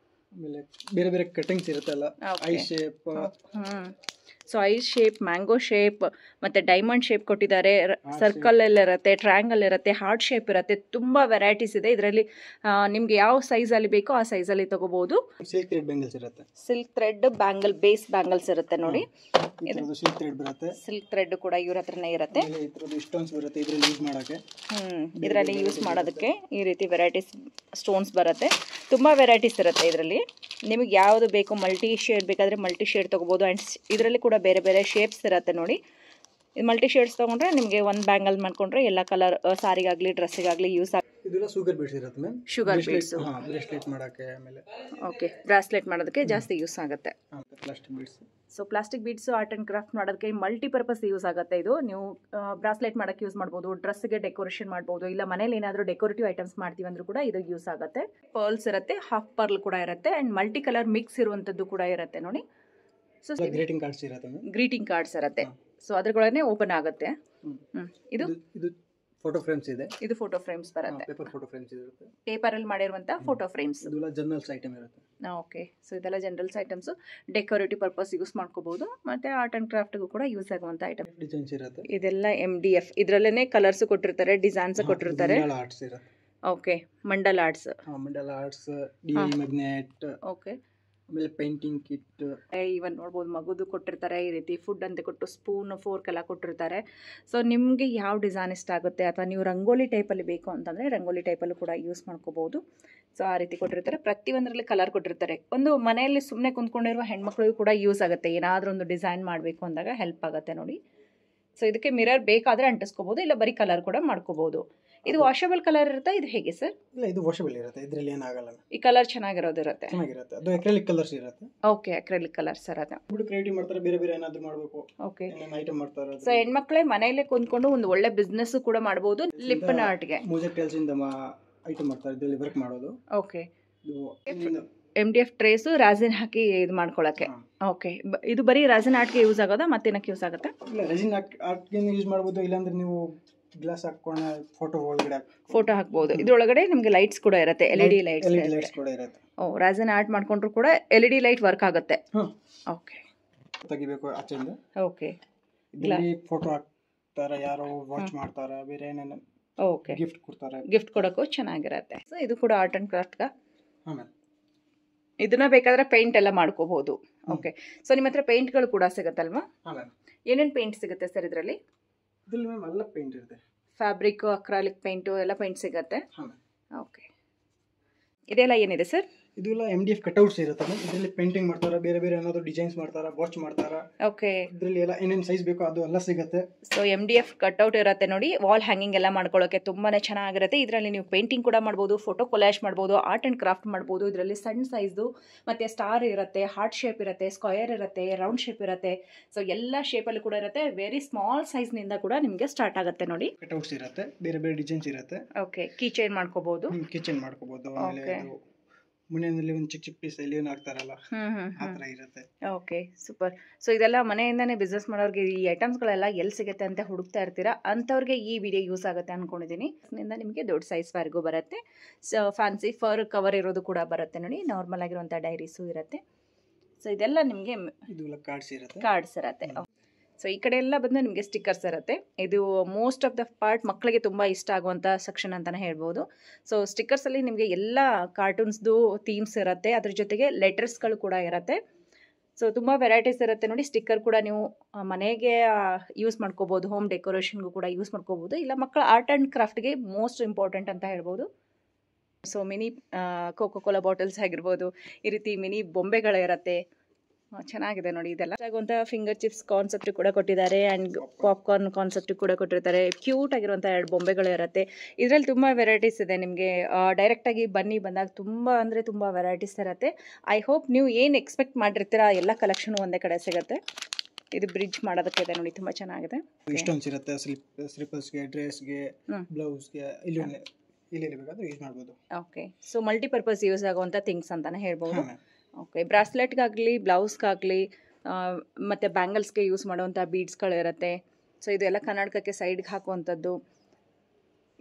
ಆಮೇಲೆ ಬೇರೆ ಬೇರೆ ಕಟಿಂಗ್ಸ್ ಇರುತ್ತಲ್ಲ, I shape. So I shape, mango shape, ಮತ್ತು ಡೈಮಂಡ್ ಶೇಪ್ ಕೊಟ್ಟಿದ್ದಾರೆ, ಸರ್ಕಲ್ ಎಲ್ಲ ಇರುತ್ತೆ, ಟ್ರಯಾಂಗಲ್ ಇರುತ್ತೆ, ಹಾರ್ಟ್ ಶೇಪ್ ಇರುತ್ತೆ, ತುಂಬ ವೆರೈಟೀಸ್ ಇದೆ ಇದರಲ್ಲಿ. ನಿಮಗೆ ಯಾವ ಸೈಜಲ್ಲಿ ಬೇಕೋ ಆ ಸೈಜಲ್ಲಿ ತಗೋಬಹುದು. ಸಿಲ್ಕ್ ಥ್ರೆಡ್ ಬ್ಯಾಂಗಲ್ಸ್ ಇರುತ್ತೆ, silk thread bangle, base bangles ಇರುತ್ತೆ ನೋಡಿ. ಸಿಲ್ಕ್ ಥ್ರೆಡ್ ಬರುತ್ತೆ, ಸಿಲ್ಕ್ ಥ್ರೆಡ್ ಕೂಡ ಇವ್ರ ಹತ್ರನೇ ಇರುತ್ತೆ. ಸ್ಟೋನ್ಸ್ ಬರುತ್ತೆ ಇದರಲ್ಲಿ ಯೂಸ್ ಮಾಡೋಕ್ಕೆ. ಇದರಲ್ಲಿ ಯೂಸ್ ಮಾಡೋದಕ್ಕೆ ಈ ರೀತಿ ವೆರೈಟೀಸ್ ಸ್ಟೋನ್ಸ್ ಬರುತ್ತೆ. ತುಂಬ ವೆರೈಟೀಸ್ ಇರುತ್ತೆ ಇದರಲ್ಲಿ. ನಿಮಗೆ ಯಾವುದು ಬೇಕು, ಮಲ್ಟಿ ಶೇಡ್ ಬೇಕಾದರೆ ಮಲ್ಟಿ ಶೇಡ್ ತೊಗೋಬೋದು. ಆ್ಯಂಡ್ ಇದರಲ್ಲಿ ಕೂಡ ಬೇರೆ ಬೇರೆ ಶೇಪ್ಸ್ ಇರುತ್ತೆ ನೋಡಿ. ಇದು ಮಲ್ಟಿ ಶೇಡ್ಸ್ ತೊಗೊಂಡ್ರೆ ನಿಮಗೆ ಒಂದು ಬ್ಯಾಂಗಲ್ ಮಾಡ್ಕೊಂಡ್ರೆ ಎಲ್ಲ ಕಲರ್ ಸಾರಿಗಾಗಲಿ ಡ್ರೆಸ್ಸಿಗಾಗಲಿ ಯೂಸ್ ಆಗುತ್ತೆ. ಇದೆಲ್ಲ ಶುಗರ್ ಬೀಡ್ಸ್ ಇರುತ್ತೆ ಮ್ಯಾಮ್. ಶುಗರ್ ಬೀಡ್ಸ್ ಬ್ರೇಸ್ಲೆಟ್ ಮಾಡೋಕ್ಕೆ, ಆಮೇಲೆ ಓಕೆ ಬ್ರಾಸ್ಲೆಟ್ ಮಾಡೋದಕ್ಕೆ ಜಾಸ್ತಿ ಯೂಸ್ ಆಗುತ್ತೆ. Plastic beads. So plastic beads art and craft ಮಾಡೋದಕ್ಕೆ ಮಲ್ಟಿಪರ್ಪಸ್ ಯೂಸ್ ಆಗುತ್ತೆ. ಇದು ನೀವು ಬ್ರಾಸ್ಲೆಟ್ ಮಾಡೋಕ್ಕೆ ಯೂಸ್ ಮಾಡ್ಬೋದು, ಡ್ರೆಸ್ಗೆ ಡೆಕೋರೇಷನ್ ಮಾಡ್ಬೋದು, ಇಲ್ಲ ಮನೇಲಿ ಏನಾದರೂ ಡೆಕೋರೇಟಿವ್ ಐಟಮ್ಸ್ ಮಾಡ್ತೀವಿ ಅಂದ್ರೂ ಕೂಡ ಇದು ಯೂಸ್ ಆಗುತ್ತೆ. ಪರ್ಲ್ಸ್ ಇರುತ್ತೆ, ಹಾಫ್ ಪರ್ಲ್ ಕೂಡ ಇರುತ್ತೆ, ಆ್ಯಂಡ್ ಮಲ್ಟಿ ಕಲರ್ ಮಿಕ್ಸ್ ಇರುವಂಥದ್ದು ಕೂಡ ಇರುತ್ತೆ ನೋಡಿ. ಸೊ ಗ್ರೀಟಿಂಗ್ ಕಾರ್ಡ್ಸ್ ಇರುತ್ತೆ, ಗ್ರೀಟಿಂಗ್ ಕಾರ್ಡ್ಸ್ ಇರುತ್ತೆ. ಸೊ ಅದ್ರಗಳನ್ನೇ ಓಪನ್ ಆಗುತ್ತೆ. ಇದು ಫೋಟೋ ಫ್ರೇಮ್ಸ್ ಇದೆ. ಇದು ಫೋಟೋ ಫ್ರೇಮ್ಸ್ ಬರುತ್ತೆ, ಪೇಪರ್ ಫೋಟೋ ಫ್ರೇಮ್ಸ್ ಇರುತ್ತೆ, ಪೇಪರಲ್ಲಿ ಮಾಡಿರುವಂಥ ಫೋಟೋ ಫ್ರೇಮ್ಸ್. ಇದೆಲ್ಲ ಜನರಲ್ಸ್ ಐಟಮ್ ಇರುತ್ತೆ. ಓಕೆ, ಸೊ ಇದೆಲ್ಲ generals items, decorative purpose use ಮಾಡ್ಕೋಬಹುದು, ಮತ್ತು ಆರ್ಟ್ ಆ್ಯಂಡ್ ಕ್ರಾಫ್ಟ್ಗೂ ಕೂಡ ಯೂಸ್ ಆಗುವಂಥ ಐಟಮ್. ಡಿಸೈನ್ಸ್ ಇರುತ್ತೆ. ಇದೆಲ್ಲ MDF, ಇದರಲ್ಲೇ ಕಲರ್ಸ್ ಕೊಟ್ಟಿರ್ತಾರೆ, ಡಿಸೈನ್ಸ್ ಕೊಟ್ಟಿರ್ತಾರೆ. ಆರ್ಟ್ಸ್ ಇರುತ್ತೆ. Okay, Mandal arts. ಮಂಡಲ ಆರ್ಟ್ಸ್, DI ಮ್ಯಾಗ್ನೆಟ್. ಓಕೆ, ಆಮೇಲೆ ಪೇಂಟಿಂಗ್ ಕಿಟ್. ಇವನ್ ನೋಡ್ಬೋದು, ಮಗುದು ಕೊಟ್ಟಿರ್ತಾರೆ ಈ ರೀತಿ, ಫುಡ್ ಅಂತ ಕೊಟ್ಟು ಸ್ಪೂನ್ ಫೋರ್ಕ್ ಎಲ್ಲ ಕೊಟ್ಟಿರ್ತಾರೆ. ಸೊ ನಿಮಗೆ ಯಾವ ಡಿಸೈನ್ ಇಷ್ಟ ಆಗುತ್ತೆ, ಅಥವಾ ನೀವು ರಂಗೋಲಿ ಟೈಪಲ್ಲಿ ಬೇಕು ಅಂತಂದರೆ ರಂಗೋಲಿ ಟೈಪಲ್ಲೂ ಕೂಡ ಯೂಸ್ ಮಾಡ್ಕೋಬೋದು. ಸೊ ಆ ರೀತಿ ಕೊಟ್ಟಿರ್ತಾರೆ. ಪ್ರತಿಯೊಂದರಲ್ಲಿ ಕಲರ್ ಕೊಟ್ಟಿರ್ತಾರೆ. ಒಂದು ಮನೆಯಲ್ಲಿ ಸುಮ್ಮನೆ ಕುಂತ್ಕೊಂಡಿರುವ ಹೆಣ್ಮಕ್ಳಿಗೂ ಕೂಡ ಯೂಸ್ ಆಗುತ್ತೆ, ಏನಾದರೂ ಒಂದು ಡಿಸೈನ್ ಮಾಡಬೇಕು ಅಂದಾಗ ಹೆಲ್ಪ್ ಆಗುತ್ತೆ ನೋಡಿ. ಸೊ ಇದಕ್ಕೆ ಮಿರರ್ ಬೇಕಾದರೆ ಅಂಟಿಸ್ಕೋಬೋದು, ಇಲ್ಲ ಬರೀ ಕಲರ್ ಕೂಡ ಮಾಡ್ಕೋಬೋದು. ಇದು ವಾಷಬಲ್ ಕಲರ್ ಇರುತ್ತೆ. ಇದು ಹೇಗೆ ಸರ್? ಇಲ್ಲ, ಇದು ವಾಷಬಲ್ ಇರುತ್ತೆ, ಇದರಲ್ಲಿ ಏನಾಗಲ್ಲ. ಈ ಕಲರ್ ಚೆನ್ನಾಗಿರೋದು ಇರುತ್ತೆ. ಚೆನ್ನಾಗಿರುತ್ತೆ. ಅದು ಅಕ್ರಿಲಿಕ್ ಕಲರ್ಸ್ ಇರುತ್ತೆ. ಓಕೆ, ಅಕ್ರಿಲಿಕ್ ಕಲರ್ಸ್ ಇರುತ್ತೆ. ಕ್ರಿಯೇಟಿವ್ ಮಾಡ್ತಾರೆ, ಬೇರೆ ಬೇರೆ ಏನಾದರೂ ಮಾಡಬೇಕು. ಓಕೆ, ಐಟಮ್ ಮಾಡ್ತಾರೆ. ಸೊ ಹೆಣ್ಮಕ್ಳೇ ಮನೆಯಲ್ಲೇ ಕುಂತ್ಕೊಂಡು ಒಂದು ಒಳ್ಳೆ ಬಿಸ್ನೆಸ್ ಕೂಡ ಮಾಡಬಹುದು. ಲಿಪ್ಪನ್ ಆರ್ಟ್ಗೆ ಮೂಜೆಕ್ ಟೈಲ್ಸ್ ಇಂದ ಐಟಮ್ ಮಾಡ್ತಾರೆ, ಇದರಲ್ಲಿ ವರ್ಕ್ ಮಾಡೋದು. ಓಕೆ, MDF ಟ್ರೇಸು ರಾಸಿನ್ ಹಾಕಿ ಇದು ಮಾಡ್ಕೊಳ್ಳೋಕ್ಕೆ. ಓಕೆ, ಇದು ಬರೀ ರಾಸಿನ್ ಆರ್ಟ್ಗೆ ಯೂಸ್ ಆಗೋದಾ, ಮತ್ತೇನಕ್ಕೆ ಯೂಸ್ ಆಗುತ್ತೆ? ಇಲ್ಲ, ರೆಸಿನ್ ಆರ್ಟ್ಗೆ ಯೂಸ್ ಮಾಡ್ಬೋದು, ಇಲ್ಲಾಂದ್ರೆ ನೀವು ಗ್ಲಾಸ್ ಹಾಕೊಂಡು ಫೋಟೋ ಒಳಗಡೆ ಫೋಟೋ ಹಾಕ್ಬೋದು. ಇದ್ರೊಳಗಡೆ ನಿಮಗೆ ಲೈಟ್ಸ್ ಕೂಡ ಇರುತ್ತೆ, LED ಲೈಟ್ಸ್ ಕೂಡ ಇರುತ್ತೆ. ರಾಸಿನ್ ಆರ್ಟ್ ಮಾಡ್ಕೊಂಡ್ರು ಕೂಡ LED ಲೈಟ್ ವರ್ಕ್ ಆಗುತ್ತೆ. ಓಕೆ, ತೆಗಿಬೇಕು ಆಚೆಯಿಂದ. ಓಕೆ, ಇದರಲ್ಲಿ ಫೋಟೋ ಹಾಕ್ತಾರೆ, ಯಾರೋ ವಾಚ್ ಮಾಡ್ತಾರೆ, ಬೇರೆ ಏನೇನು ಓಕೆ ಗಿಫ್ಟ್ ಕೊಡ್ತಾರೆ. ಗಿಫ್ಟ್ ಕೊಡೋಕ್ಕೂ ಚೆನ್ನಾಗಿರುತ್ತೆ. ಸೊ ಇದು ಕೂಡ ಆರ್ಟ್ ಆ್ಯಂಡ್ ಕ್ರಾಫ್ಟ್ಗೆ. ಆಮೇಲೆ ಇದನ್ನ ಬೇಕಾದ್ರೆ ಪೇಂಟ್ ಎಲ್ಲ ಮಾಡ್ಕೋಬಹುದು. ಓಕೆ, ಸೊ ನಿಮ್ಮ ಹತ್ರ ಪೇಂಟ್ಗಳು ಕೂಡ ಸಿಗುತ್ತಲ್ವಾ? ಏನೇನು ಪೇಂಟ್ ಸಿಗುತ್ತೆ ಸರ್ ಇದರಲ್ಲಿ? ಇದರಲ್ಲಿ ಮ್ಯಾಮ್ ಎಲ್ಲ ಪೇಂಟ್ ಇರುತ್ತೆ, ಫ್ಯಾಬ್ರಿಕ್, ಅಕ್ರಾಲಿಕ್ ಪೇಂಟು ಎಲ್ಲ ಪೇಂಟ್ ಸಿಗುತ್ತೆ. ಓಕೆ, ಇದೆಲ್ಲ ಏನಿದೆ ಸರ್? ಇದೆಲ್ಲ MDF ಕಟ್ಔಟ್ಸ್ ಇರುತ್ತೆ. ಇದರಲ್ಲಿ ಪೇಂಟಿಂಗ್ ಮಾಡ್ತಾರೆ, ಬೇರೆ ಬೇರೆ ಏನಾದರೂ ಡಿಸೈನ್ಸ್ ಮಾಡ್ತಾರೆ, ವಾಚ್ ಮಾಡ್ತಾರೆ. ಓಕೆ, ಇದರಲ್ಲಿ ಎಲ್ಲ ಏನೇನು ಸೈಜ್ ಬೇಕೋ ಅದು ಎಲ್ಲ ಸಿಗುತ್ತೆ. ಸೊ MDF ಕಟ್ಔಟ್ ಇರುತ್ತೆ ನೋಡಿ, ವಾಲ್ ಹ್ಯಾಂಗಿಂಗ್ ಎಲ್ಲ ಮಾಡ್ಕೊಳ್ಳೋಕೆ ತುಂಬಾ ಚೆನ್ನಾಗಿರುತ್ತೆ. ಇದರಲ್ಲಿ ನೀವು ಪೇಂಟಿಂಗ್ ಕೂಡ ಮಾಡ್ಬೋದು, ಫೋಟೋ ಕೊಲಾಜ್ ಮಾಡ್ಬೋದು, ಆರ್ಟ್ ಆ್ಯಂಡ್ ಕ್ರಾಫ್ಟ್ ಮಾಡ್ಬೋದು. ಇದರಲ್ಲಿ ಸಣ್ಣ ಸೈಜು ಮತ್ತು ಸ್ಟಾರ್ ಇರುತ್ತೆ, ಹಾರ್ಟ್ ಶೇಪ್ ಇರುತ್ತೆ, ಸ್ಕ್ವಯರ್ ಇರುತ್ತೆ, ರೌಂಡ್ ಶೇಪ್ ಇರುತ್ತೆ. ಸೊ ಎಲ್ಲ ಶೇಪಲ್ಲಿ ಕೂಡ ಇರುತ್ತೆ. ವೆರಿ ಸ್ಮಾಲ್ ಸೈಜ್ನಿಂದ ಕೂಡ ನಿಮಗೆ ಸ್ಟಾರ್ಟ್ ಆಗುತ್ತೆ ನೋಡಿ. ಕಟ್ಔಟ್ಸ್ ಇರುತ್ತೆ, ಬೇರೆ ಬೇರೆ ಡಿಸೈನ್ಸ್ ಇರುತ್ತೆ. ಓಕೆ, ಕೀ ಚೈನ್ ಮಾಡ್ಕೋಬಹುದು, ಕಿಚನ್ ಮಾಡ್ಕೋಬಹುದು. ಆಮೇಲೆ ಮನೆಯಲ್ಲಿ ಒಂದು ಚಿಕ್ಕ ಚಿಕ್ಕ ಪೀಸ್ ಎಲ್ಲಿ ಹಾಕ್ತಾರಲ್ಲ, ಆ ಥರ ಇರುತ್ತೆ. Okay, super. ಸೊ ಇದೆಲ್ಲ ಮನೆಯಿಂದನೇ ಬಿಸ್ನೆಸ್ ಮಾಡೋರಿಗೆ ಈ ಐಟಮ್ಸ್ಗಳೆಲ್ಲ ಎಲ್ಲಿ ಸಿಗುತ್ತೆ ಅಂತ ಹುಡುಕ್ತಾ ಇರ್ತೀರಾ, ಅಂಥವ್ರಿಗೆ ಈ ವಿಡಿಯೋ ಯೂಸ್ ಆಗುತ್ತೆ ಅಂದ್ಕೊಂಡಿದ್ದೀನಿ. ನಿಮಗೆ ದೊಡ್ಡ ಸೈಜ್ವರೆಗೂ ಬರುತ್ತೆ. ಸೊ ಫ್ಯಾನ್ಸಿ ಫರ್ ಕವರ್ ಇರೋದು ಕೂಡ ಬರುತ್ತೆ ನೋಡಿ, ನಾರ್ಮಲ್ ಆಗಿರುವಂಥ ಡೈರೀಸು ಇರುತ್ತೆ. ಸೊ ಇದೆಲ್ಲ ನಿಮಗೆ ಕಾರ್ಡ್ಸ್ ಇರುತ್ತೆ. ಸೊ ಈ ಕಡೆ ಎಲ್ಲ ಬಂದು ನಿಮಗೆ ಸ್ಟಿಕ್ಕರ್ಸ್ ಇರುತ್ತೆ. ಇದು ಮೋಸ್ಟ್ ಆಫ್ ದ ಪಾರ್ಟ್ ಮಕ್ಕಳಿಗೆ ತುಂಬ ಇಷ್ಟ ಆಗುವಂಥ ಸೆಕ್ಷನ್ ಅಂತಲೇ ಹೇಳ್ಬೋದು. ಸೊ ಸ್ಟಿಕ್ಕರ್ಸಲ್ಲಿ ನಿಮಗೆ ಎಲ್ಲ ಕಾರ್ಟೂನ್ಸ್ದು ಥೀಮ್ಸ್ ಇರುತ್ತೆ, ಅದ್ರ ಜೊತೆಗೆ ಲೆಟರ್ಸ್ಗಳು ಕೂಡ ಇರುತ್ತೆ. ಸೊ ತುಂಬ ವೆರೈಟೀಸ್ ಇರುತ್ತೆ ನೋಡಿ. ಸ್ಟಿಕ್ಕರ್ ಕೂಡ ನೀವು ಮನೆಗೆ ಯೂಸ್ ಮಾಡ್ಕೋಬೋದು, ಹೋಮ್ ಡೆಕೋರೇಷನ್ಗೂ ಕೂಡ ಯೂಸ್ ಮಾಡ್ಕೋಬೋದು, ಇಲ್ಲ ಮಕ್ಕಳ ಆರ್ಟ್ ಆ್ಯಂಡ್ ಕ್ರಾಫ್ಟ್ಗೆ ಮೋಸ್ಟ್ ಇಂಪಾರ್ಟೆಂಟ್ ಅಂತ ಹೇಳ್ಬೋದು. So mini cocoa Cola bottles ಆಗಿರ್ಬೋದು, ಈ ರೀತಿ ಮಿನಿ ಬೊಂಬೆಗಳು ಇರುತ್ತೆ. ಚೆನ್ನಾಗಿದೆ ನೋಡಿ. ಇದೆಲ್ಲ ಆಗುವಂಥ ಫಿಂಗರ್ ಚಿಪ್ಸ್ ಕಾನ್ಸೆಪ್ಟ್ ಕೂಡ ಕೊಟ್ಟಿದ್ದಾರೆ, ಆ್ಯಂಡ್ ಪಾಪ್ಕಾರ್ನ್ ಕಾನ್ಸೆಪ್ಟ್ ಕೂಡ ಕೊಟ್ಟಿರ್ತಾರೆ. ಕ್ಯೂಟ್ ಆಗಿರುವಂಥ 2 ಬೊಂಬೆಗಳು ಇರುತ್ತೆ. ಇದರಲ್ಲಿ ತುಂಬ ವೆರೈಟೀಸ್ ಇದೆ. ನಿಮಗೆ ಡೈರೆಕ್ಟಾಗಿ ಬನ್ನಿ ಬಂದಾಗ ತುಂಬ ಅಂದರೆ ತುಂಬ ವೆರೈಟೀಸ್ ಇರುತ್ತೆ. ಐ ಹೋಪ್ ನೀವು ಏನು ಎಕ್ಸ್ಪೆಕ್ಟ್ ಮಾಡಿರ್ತೀರಾ ಎಲ್ಲ ಕಲೆಕ್ಷನು ಒಂದೇ ಕಡೆ ಸಿಗುತ್ತೆ. ಇದು ಬ್ರಿಡ್ಜ್ ಮಾಡೋದಕ್ಕೆ ಇದೆ ನೋಡಿ, ತುಂಬ ಚೆನ್ನಾಗಿದೆ. ಇಷ್ಟೊಂದು ಇರುತ್ತೆ, ಸ್ಲಿಪ್ಪರ್ಸ್ಗೆ, ಡ್ರೆಸ್ಗೆ, ಬ್ಲೌಸ್ಗೆ, ಇಲ್ಲಿ ಬೇಕಾದ್ರೆ ಯೂಸ್ ಮಾಡ್ಬೋದು. ಓಕೆ, ಸೊ ಮಲ್ಟಿಪರ್ಪಸ್ ಯೂಸ್ ಆಗುವಂಥ ಥಿಂಗ್ಸ್ ಅಂತಲೇ ಹೇಳ್ಬೋದು. ಓಕೆ, ಬ್ರಾಸ್ಲೆಟ್ಗಾಗಲಿ, ಬ್ಲೌಸ್ಗಾಗಲಿ, ಮತ್ತು ಬ್ಯಾಂಗಲ್ಸ್ಗೆ ಯೂಸ್ ಮಾಡುವಂಥ ಬೀಡ್ಸ್ಗಳಿರುತ್ತೆ. ಸೊ ಇದೆಲ್ಲ ಕನ್ನಡಕಕ್ಕೆ ಸೈಡ್ಗೆ ಹಾಕುವಂಥದ್ದು.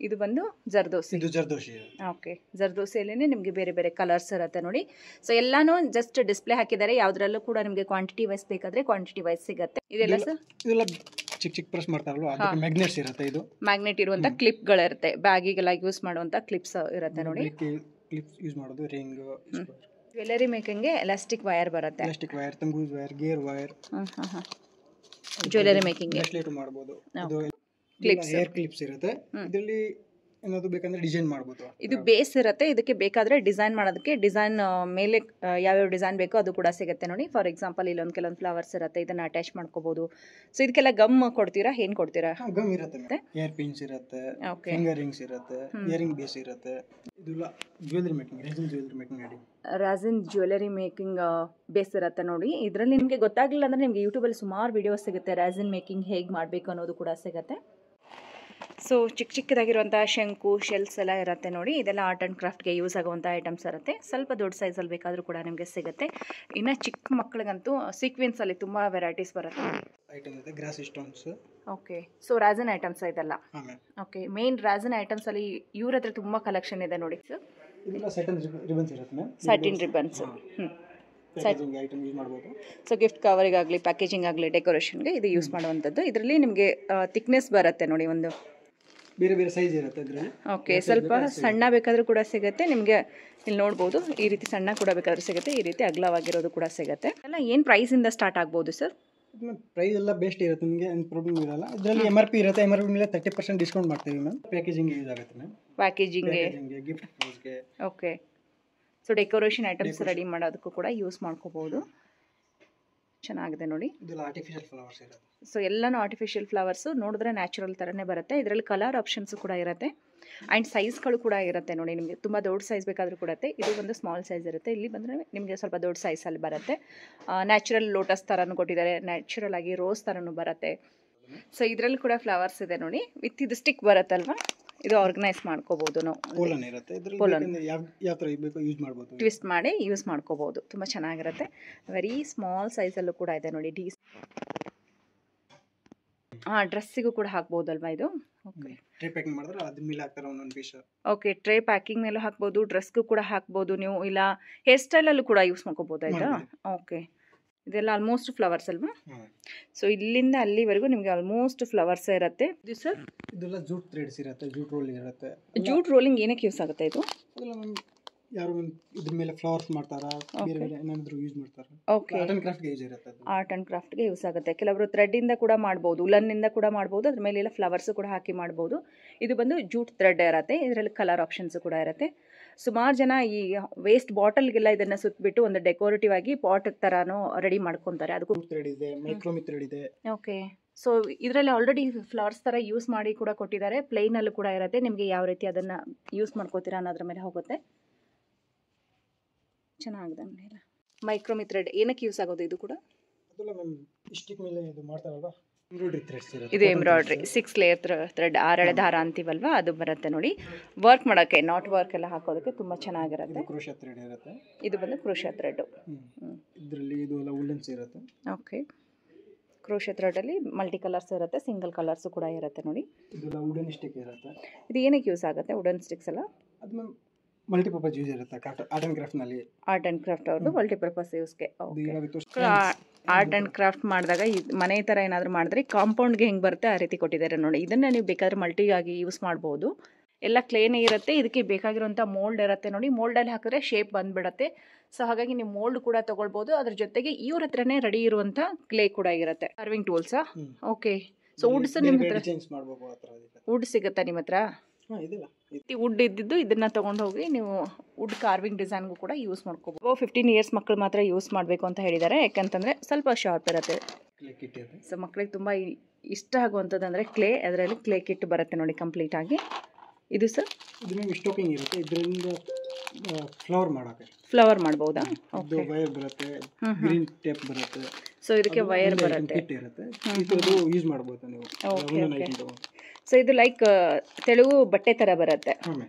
ಇದು ಬಂದು ಜರ್ದೋಸಿ. ಇದು ಜರ್ದೋಸಿ. ಓಕೆ, ಜರ್ದೋಸಿಯಲ್ಲೇ ನಿಮಗೆ ಬೇರೆ ಬೇರೆ ಕಲರ್ಸ್ ಇರುತ್ತೆ ನೋಡಿ. ಸೊ ಎಲ್ಲಾನು ಜಸ್ಟ್ ಡಿಸ್ಪ್ಲೇ ಹಾಕಿದ್ದಾರೆ. ಯಾವುದ್ರಲ್ಲೂ ಕೂಡ ನಿಮಗೆ ಕ್ವಾಂಟಿಟಿ ವೈಸ್ ಬೇಕಾದ್ರೆ ಕ್ವಾಂಟಿಟಿ ವೈಸ್ ಸಿಗುತ್ತೆ. ಇದೆಲ್ಲ ಸರ್ ಇದೆಲ್ಲ ಚಿಕ್ಕ ಚಿಕ್ಕ ಪ್ರೆಸ್ ಮಾಡ್ತಾರಲ್ವ, ಅದಕ್ಕೆ ಮ್ಯಾಗ್ನೆಟ್ಸ್ ಇರುತ್ತೆ. ಇದು ಮ್ಯಾಗ್ನೆಟ್ ಇರುವಂತ ಕ್ಲಿಪ್ಗಳಿರುತ್ತೆ, ಬ್ಯಾಗಿಗೆಲ್ಲ ಯೂಸ್ ಮಾಡುವಂತ ಕ್ಲಿಪ್ಸ್ ಇರುತ್ತೆ ನೋಡಿ. ಕ್ಲಿಪ್ಸ್ ಯೂಸ್ ಮಾಡೋದು, ರಿಂಗ್. ಜ್ಯುವೆಲರಿ ಮೇಕಿಂಗ್ಗೆ ಎಲಾಸ್ಟಿಕ್ ವೈರ್ ಬರುತ್ತೆ. ಎಲಾಸ್ಟಿಕ್ ವೈರ್, ತಂಗೂಸ್ wire, gear wire. Jewellery making bracelet ಮಾಡಬಹುದು. ಇದು ಕ್ಲಿಪ್ಸ್, ಹೇರ್ ಕ್ಲಿಪ್ಸ್ ಇರುತ್ತೆ. ಇದರಲ್ಲಿ ಏನಾದ್ರು ಬೇಕಂದ್ರೆ ಡಿಸೈನ್ ಮಾಡಬಹುದು. ಇದು ಬೇಸ್ ಇರುತ್ತೆ. ಇದಕ್ಕೆ ಬೇಕಾದ್ರೆ ಡಿಸೈನ್ ಮಾಡೋದಕ್ಕೆ ಡಿಸೈನ್ ಮೇಲೆ ಯಾವ್ಯಾವ ಡಿಸೈನ್ ಬೇಕೋ ಅದು ಕೂಡ ಸಿಗುತ್ತೆ ನೋಡಿ. ಫಾರ್ ಎಕ್ಸಾಂಪಲ್ ಇಲ್ಲೊಂದು ಕೆಲವೊಂದು ಫ್ಲವರ್ಸ್ ಇರುತ್ತೆ, ಇದನ್ನ ಅಟ್ಯಾಚ್ ಮಾಡ್ಕೋಬಹುದು. ಸೊ ಇದಕ್ಕೆಲ್ಲ ಗಮ್ ಕೊಡ್ತೀರಾ, ಏನ್ ಕೊಡ್ತೀರಾ? ಗಮ್ ಇರುತ್ತೆ, ಹೇರ್ ಪಿನ್ಸ್ ಇರುತ್ತೆ, ಫಿಂಗರ್ ರಿಂಗ್ಸ್ ಇರುತ್ತೆ, ಇಯರಿಂಗ್ ಬೇಸ್ ಇರುತ್ತೆ. ಇದೆಲ್ಲ jewellery making, resin jewellery making ಮಾಡಿ. ರೆಸಿನ್ ಜ್ಯುವೆಲರಿ ಮೇಕಿಂಗ್ ಬೇಸ್ ಇರುತ್ತೆ ನೋಡಿ. ಇದರಲ್ಲಿ ನಿಮಗೆ ಗೊತ್ತಾಗಲಿಲ್ಲ ಅಂದ್ರೆ ನಿಮಗೆ ಯೂಟ್ಯೂಬಲ್ಲಿ ಸುಮಾರು ವಿಡಿಯೋಸ್ ಸಿಗುತ್ತೆ, ರೆಸಿನ್ ಮೇಕಿಂಗ್ ಹೇಗೆ ಮಾಡಬೇಕು ಅನ್ನೋದು ಕೂಡ ಸಿಗುತ್ತೆ. ಸೊ ಚಿಕ್ಕ ಚಿಕ್ಕದಾಗಿರುವಂಥ ಶಂಕು, ಶೆಲ್ಸ್ ಎಲ್ಲ ಇರುತ್ತೆ ನೋಡಿ. ಇದೆಲ್ಲ ಆರ್ಟ್ ಆ್ಯಂಡ್ ಕ್ರಾಫ್ಟ್ಗೆ ಯೂಸ್ ಆಗುವಂಥ ಐಟಮ್ಸ್ ಇರುತ್ತೆ. ಸ್ವಲ್ಪ ದೊಡ್ಡ ಸೈಜಲ್ಲಿ ಬೇಕಾದರೂ ಕೂಡ ನಿಮಗೆ ಸಿಗುತ್ತೆ. ಇನ್ನು ಚಿಕ್ಕ ಮಕ್ಕಳಿಗಂತೂ ಸೀಕ್ವೆನ್ಸಲ್ಲಿ ತುಂಬ ವೆರೈಟೀಸ್ ಬರುತ್ತೆ. ಐಟಮ್ ಇದೆ, grass stones. Okay, so Rajan items ಇದೆಲ್ಲ. ಓಕೆ, ಮೇನ್ ರಾಜನ್ ಐಟಮ್ಸಲ್ಲಿ ಇವ್ರ ಹತ್ರ ತುಂಬ ಕಲೆಕ್ಷನ್ ಇದೆ ನೋಡಿ ಸರ್. ಇದೆಲ್ಲ ಸ್ಯಾಟಿನ್ ರಿಬನ್ಸ್ ಇರುತ್ತೆ. Satin ribbons. ಐಟಮ್ ಯೂಸ್ ಮಾಡಬಹುದು. ಸೊ ಗಿಫ್ಟ್ ಕವರಿಗಾಗಲಿ, ಪ್ಯಾಕೇಜಿಂಗ್ ಆಗಲಿ, ಡೆಕೋರೇಷನ್ಗೆ ಇದು ಯೂಸ್ ಮಾಡುವಂಥದ್ದು. ಇದರಲ್ಲಿ ನಿಮಗೆ ಥಿಕ್ನೆಸ್ ಬರುತ್ತೆ ನೋಡಿ, ಒಂದು ಬೇರೆ ಬೇರೆ ಸೈಜ್ ಇರುತ್ತೆ ಇದರಲ್ಲಿ. ಓಕೆ, ಸ್ವಲ್ಪ ಸಣ್ಣ ಬೇಕಾದರೂ ಕೂಡ ಸಿಗುತ್ತೆ ನಿಮಗೆ. ಇಲ್ಲಿ ನೋಡ್ಬೋದು, ಈ ರೀತಿ ಸಣ್ಣ ಕೂಡ ಬೇಕಾದರೂ ಸಿಗುತ್ತೆ, ಈ ರೀತಿ ಅಗಲವಾಗಿರೋದು ಕೂಡ ಸಿಗುತ್ತೆ. ಎಲ್ಲ ಏನು ಪ್ರೈಸಿಂದ ಸ್ಟಾರ್ಟ್ ಆಗ್ಬೋದು ಸರ್? ಪ್ರೈಸ್ ಎಲ್ಲ ಬೆಸ್ಟ್ ಇರುತ್ತೆ, ನಿಮಗೆ ಏನು ಪ್ರಾಬ್ಲಮ್ ಇರಲ್ಲ. ಇದರಲ್ಲಿ MRP ಇರುತ್ತೆ, MRP ಮೇಲೆ 30% ಡಿಸ್ಕೌಂಟ್ ಮಾಡ್ತೀವಿ ಮ್ಯಾಮ್. ಪ್ಯಾಕೇಜಿಂಗ್ ಯೂಸ್ ಆಗುತ್ತೆ ma'am, ಪ್ಯಾಕೇಜಿಂಗ್ಗೆ, gift ಪ್ರೈಸ್ಗೆ. Okay, so decoration items ready ಮಾಡೋದಕ್ಕೂ ಕೂಡ ಯೂಸ್ ಮಾಡ್ಕೋಬಹುದು. ಚೆನ್ನಾಗಿದೆ ನೋಡಿ. ಇದೆಲ್ಲ ಆರ್ಟಿಫಿಷಿಯಲ್ ಫ್ಲವರ್ಸ್ ಇರುತ್ತೆ. ಸೊ ಎಲ್ಲನೂ ಆರ್ಟಿಫಿಷಿಯಲ್ ಫ್ಲವರ್ಸು, ನೋಡಿದ್ರೆ ನ್ಯಾಚುರಲ್ ಥರನೇ ಬರುತ್ತೆ. ಇದರಲ್ಲಿ ಕಲರ್ ಆಪ್ಷನ್ಸು ಕೂಡ ಇರುತ್ತೆ ಆ್ಯಂಡ್ ಸೈಜ್ಗಳು ಕೂಡ ಇರುತ್ತೆ ನೋಡಿ. ನಿಮಗೆ ತುಂಬ ದೊಡ್ಡ ಸೈಜ್ ಬೇಕಾದರೂ ಕೂಡ ಇದು ಒಂದು ಸ್ಮಾಲ್ ಸೈಜ್ ಇರುತ್ತೆ. ಇಲ್ಲಿ ಬಂದರೆ ನಿಮಗೆ ಸ್ವಲ್ಪ ದೊಡ್ಡ ಸೈಜಲ್ಲಿ ಬರುತ್ತೆ. ನ್ಯಾಚುರಲ್ ಲೋಟಸ್ ಥರನೂ ಕೊಟ್ಟಿದ್ದಾರೆ, ನ್ಯಾಚುರಲ್ ಆಗಿ ರೋಸ್ ಥರನೂ ಬರುತ್ತೆ. ಸೊ ಇದರಲ್ಲಿ ಕೂಡ ಫ್ಲವರ್ಸ್ ಇದೆ ನೋಡಿ, ವಿತ್ ಇದು ಸ್ಟಿಕ್ ಬರುತ್ತಲ್ವಾ, ಇದು ಆರ್ಗನೈಸ್ ಮಾಡ್ಕೋಬಹುದು ನಾವು. ಪೋಲನ್ ಇರುತ್ತೆ, ಇದರಲ್ಲಿ ಯಾವ ಥರ ಬೇಕು ಯೂಸ್ ಮಾಡ್ಬೋದು, ಟ್ವಿಸ್ಟ್ ಮಾಡಿ ಯೂಸ್ ಮಾಡ್ಕೋಬಹುದು. ತುಂಬ ಚೆನ್ನಾಗಿರುತ್ತೆ. ವೆರಿ ಸ್ಮಾಲ್ ಸೈಜಲ್ಲೂ ಕೂಡ ಇದೆ ನೋಡಿ. ಡ್ರೆಸ್ಸಿಗೂ ಕೂಡ ಹಾಕ್ಬೋದಲ್ವಾ ಇದು? ಓಕೆ, ಟ್ರೇ ಪ್ಯಾಕಿಂಗ್ ಮಾಡಿದ್ರೆ ಅದ್ರ ಮೇಲೆ ಹಾಕ್ತಾರೆ ಒಂದೊಂದು ಪೀಸ್. ಓಕೆ, ಟ್ರೇ ಪ್ಯಾಕಿಂಗ್ ಮೇಲೂ ಹಾಕ್ಬೋದು, ಡ್ರೆಸ್ಗೂ ಕೂಡ ಹಾಕ್ಬೋದು ನೀವು, ಇಲ್ಲ ಹೇರ್ ಸ್ಟೈಲಲ್ಲೂ ಕೂಡ ಯೂಸ್ ಮಾಡ್ಕೋಬೋದು ಆಯ್ತಾ? ಓಕೆ, ಇದೆಲ್ಲ ಆಲ್ಮೋಸ್ಟ್ ಫ್ಲವರ್ಸ್ ಅಲ್ವಾ? ಸೊ ಇಲ್ಲಿಂದ ಅಲ್ಲಿವರೆಗೂ ನಿಮಗೆ ಆಲ್ಮೋಸ್ಟ್ ಫ್ಲವರ್ಸ್ ಇರುತ್ತೆ. ಇದು ಸರ್, ಇದೆಲ್ಲ ಜೂಟ್ ಥ್ರೆಡ್ಸ್ ಇರುತ್ತೆ, ಜೂಟ್ ರೋಲಿಂಗ್ ಇರುತ್ತೆ. ಜೂಟ್ ರೋಲಿಂಗ್ ಏನಕ್ಕೆ ಯೂಸ್ ಆಗುತ್ತೆ ಇದು? ಯಾರು ಇದ್ರ ಮೇಲೆ ಫ್ಲವರ್ಸ್ ಮಾಡ್ತಾರಾ, ಬೇರೆ ಬೇರೆ ಏನಾದರೂ ಯೂಸ್ ಮಾಡ್ತಾರೆ. ಓಕೆ, ಆರ್ಟ್ ಆ್ಯಂಡ್ ಕ್ರಾಫ್ಟ್ಗೆ ಯೂಸ್ ಇರುತ್ತೆ. ಆರ್ಟ್ ಆ್ಯಂಡ್ ಕ್ರಾಫ್ಟ್ಗೆ ಯೂಸ್ ಆಗುತ್ತೆ. ಕೆಲವರು ಥ್ರೆಡ್ಡಿಂದ ಕೂಡ ಮಾಡ್ಬೋದು, ಉಲನ್ನಿಂದ ಕೂಡ ಮಾಡ್ಬೋದು, ಅದ್ರ ಮೇಲೆ ಎಲ್ಲ ಫ್ಲವರ್ಸು ಕೂಡ ಹಾಕಿ ಮಾಡ್ಬೋದು. ಇದು ಬಂದು ಜೂಟ್ ಥ್ರೆಡ್ ಇರುತ್ತೆ. ಇದರಲ್ಲಿ ಕಲರ್ ಆಪ್ಷನ್ಸು ಕೂಡ ಇರುತ್ತೆ. ಸುಮಾರು ಜನ ಈ ವೇಸ್ಟ್ ಬಾಟಲ್ಗೆಲ್ಲ ಇದನ್ನು ಸುತ್ತಬಿಟ್ಟು ಒಂದು ಡೆಕೋರೇಟಿವ್ ಆಗಿ ಪಾಟ್ ಥರನೂ ರೆಡಿ ಮಾಡ್ಕೊತಾರೆ. ಅದಕ್ಕೂ ಥ್ರೆಡ್ ಇದೆ, ಮೈಕ್ರೋಮಿ ಥ್ರೆಡ್ ಇದೆ. ಓಕೆ, ಸೊ ಇದರಲ್ಲಿ ಆಲ್ರೆಡಿ ಫ್ಲವರ್ಸ್ ಥರ ಯೂಸ್ ಮಾಡಿ ಕೂಡ ಕೊಟ್ಟಿದ್ದಾರೆ. ಪ್ಲೈನಲ್ಲೂ ಕೂಡ ಇರುತ್ತೆ. ನಿಮಗೆ ಯಾವ ರೀತಿ ಅದನ್ನು ಯೂಸ್ ಮಾಡ್ಕೋತೀರಾ ಅನ್ನೋದ್ರ ಮೇಲೆ ಹೋಗುತ್ತೆ. ಚೆನ್ನಾಗಿದೆ. ಮೈಕ್ರೋಮಿ ಥ್ರೆಡ್ ಏನಕ್ಕೆ ಯೂಸ್ ಆಗೋದು? ಇದು ಕೂಡ ಅದೆಲ್ಲ ಮ್ಯಾಮ್ ಸ್ಟಿಕ್ ಮೇಲೆ ಇದು ಮಾಡ್ತಾರಲ್ವಾ, ಎಂಬ್ರಾಯ್ಡ್ರಿ ಥ್ರೆಡ್ಸ್ ಇರುತ್ತೆ. ಇದು ಎಂಬ್ರಾಯ್ಡ್ರಿ 6 ಲೇಯರ್ ಥ್ರೆಡ್, 6 ಎಳೆ ದಾರ ಅಂತೀವಲ್ವಾ, ಅದು ಬರುತ್ತೆ ನೋಡಿ. ವರ್ಕ್ ಮಾಡೋಕ್ಕೆ, ನಾಟ್ ವರ್ಕ್ ಎಲ್ಲ ಹಾಕೋದಕ್ಕೆ ತುಂಬ ಚೆನ್ನಾಗಿರುತ್ತೆ. ಕ್ರೋಶಾ ಥ್ರೆಡ್ ಇರುತ್ತೆ. ಇದು ಬಂದು ಕ್ರೋಶಾ ಥ್ರೆಡ್. ಇದರಲ್ಲಿ ಇದು ಎಲ್ಲ ವುಲನ್ಸ್ ಇರುತ್ತೆ. ಓಕೆ, ಕ್ರೋಶಾ ಥ್ರೆಡಲ್ಲಿ ಮಲ್ಟಿ ಕಲರ್ಸ್ ಇರುತ್ತೆ, ಸಿಂಗಲ್ ಕಲರ್ಸು ಕೂಡ ಇರುತ್ತೆ ನೋಡಿ. ಇದೆಲ್ಲ ವುಡನ್ ಸ್ಟಿಕ್ ಇರುತ್ತೆ. ಇದು ಏನಕ್ಕೆ ಯೂಸ್ ಆಗುತ್ತೆ ವುಡನ್ ಸ್ಟಿಕ್ಸ್ ಎಲ್ಲ? ಅದು ಮ್ಯಾಮ್ ಮಲ್ಟಿಪರ್ಪಸ್ ಯೂಸ್ ಇರುತ್ತೆ ಆರ್ಟ್ ಆ್ಯಂಡ್ ಕ್ರಾಫ್ಟ್ನಲ್ಲಿ. ಆರ್ಟ್ ಆ್ಯಂಡ್ ಕ್ರಾಫ್ಟ್ ಅವ್ರದ್ದು ಮಲ್ಟಿಪರ್ಪಸ್ ಯೂಸ್ಗೆ. ಆರ್ಟ್ ಆ್ಯಂಡ್ ಕ್ರಾಫ್ಟ್ ಮಾಡಿದಾಗ ಮನೆ ಥರ ಏನಾದರೂ ಮಾಡಿದ್ರೆ ಕಾಂಪೌಂಡ್ಗೆ ಹೆಂಗೆ ಬರುತ್ತೆ ಆ ರೀತಿ ಕೊಟ್ಟಿದ್ದಾರೆ ನೋಡಿ. ಇದನ್ನು ನೀವು ಬೇಕಾದ್ರೆ ಮಲ್ಟಿಯಾಗಿ ಯೂಸ್ ಮಾಡ್ಬೋದು. ಎಲ್ಲ ಕ್ಲೇನೇ ಇರುತ್ತೆ. ಇದಕ್ಕೆ ಬೇಕಾಗಿರುವಂಥ ಮೋಲ್ಡ್ ಇರುತ್ತೆ ನೋಡಿ. ಮೋಲ್ಡಲ್ಲಿ ಹಾಕಿದ್ರೆ ಶೇಪ್ ಬಂದುಬಿಡುತ್ತೆ. ಸೊ ಹಾಗಾಗಿ ನೀವು ಮೋಲ್ಡ್ ಕೂಡ ತೊಗೊಳ್ಬೋದು. ಅದ್ರ ಜೊತೆಗೆ ಇವ್ರ ಹತ್ರನೇ ರೆಡಿ ಇರುವಂಥ ಕ್ಲೇ ಕೂಡ ಇರುತ್ತೆ. ಕಾರ್ವಿಂಗ್ ಟೂಲ್ಸಾ? ಓಕೆ, ಸೊ ವುಡ್ಸ್ ನಿಮ್ಮ ಹತ್ರ ವುಡ್ ಸಿಗುತ್ತಾ ನಿಮ್ಮ ಹತ್ರ? ವುಡ್ ಇದ್ದಿದ್ದು ಇದನ್ನ ತೊಗೊಂಡು ಹೋಗಿ ನೀವು ವುಡ್ ಕಾರ್ವಿಂಗ್ ಡಿಸೈನ್ಗೂ ಕೂಡ ಯೂಸ್ ಮಾಡ್ಕೋಬೋದು. 15 ಇಯರ್ಸ್ ಮಕ್ಕಳು ಮಾತ್ರ ಯೂಸ್ ಮಾಡಬೇಕು ಅಂತ ಹೇಳಿದ್ದಾರೆ. ಯಾಕಂತಂದರೆ ಸ್ವಲ್ಪ ಶಾರ್ಪ್ ಇರುತ್ತೆ. ಸೊ ಮಕ್ಕಳಿಗೆ ತುಂಬ ಇಷ್ಟ ಆಗುವಂಥದ್ದು ಅಂದರೆ ಕ್ಲೇ. ಅದರಲ್ಲಿ ಕ್ಲೇ ಕಿಟ್ ಬರುತ್ತೆ ನೋಡಿ ಕಂಪ್ಲೀಟ್ ಆಗಿ. ಇದು ಸರ್, ಇದು ಸ್ಟೋಕಿಂಗ್ ಇರುತ್ತೆ. ಇದರಿಂದ ಫ್ಲವರ್ ಮಾಡೋಕೆ ಫ್ಲವರ್ ಮಾಡ್ಬೋದಾ? ಓಕೆ, ವೈರ್ ಬರುತ್ತೆ, ಗ್ರೀನ್ ಟೇಪ್ ಬರುತ್ತೆ. ಸೊ ಇದಕ್ಕೆ ವೈರ್ ಬರುತ್ತೆ, ಕಿಟ್ ಇರುತ್ತೆ. ಇದು ಯೂಸ್ ಮಾಡ್ಬೋದು ನೀವು. ಸೊ ಇದು ಲೈಕ್ ತೆಳುವು ಬಟ್ಟೆ ಥರ ಬರುತ್ತೆ.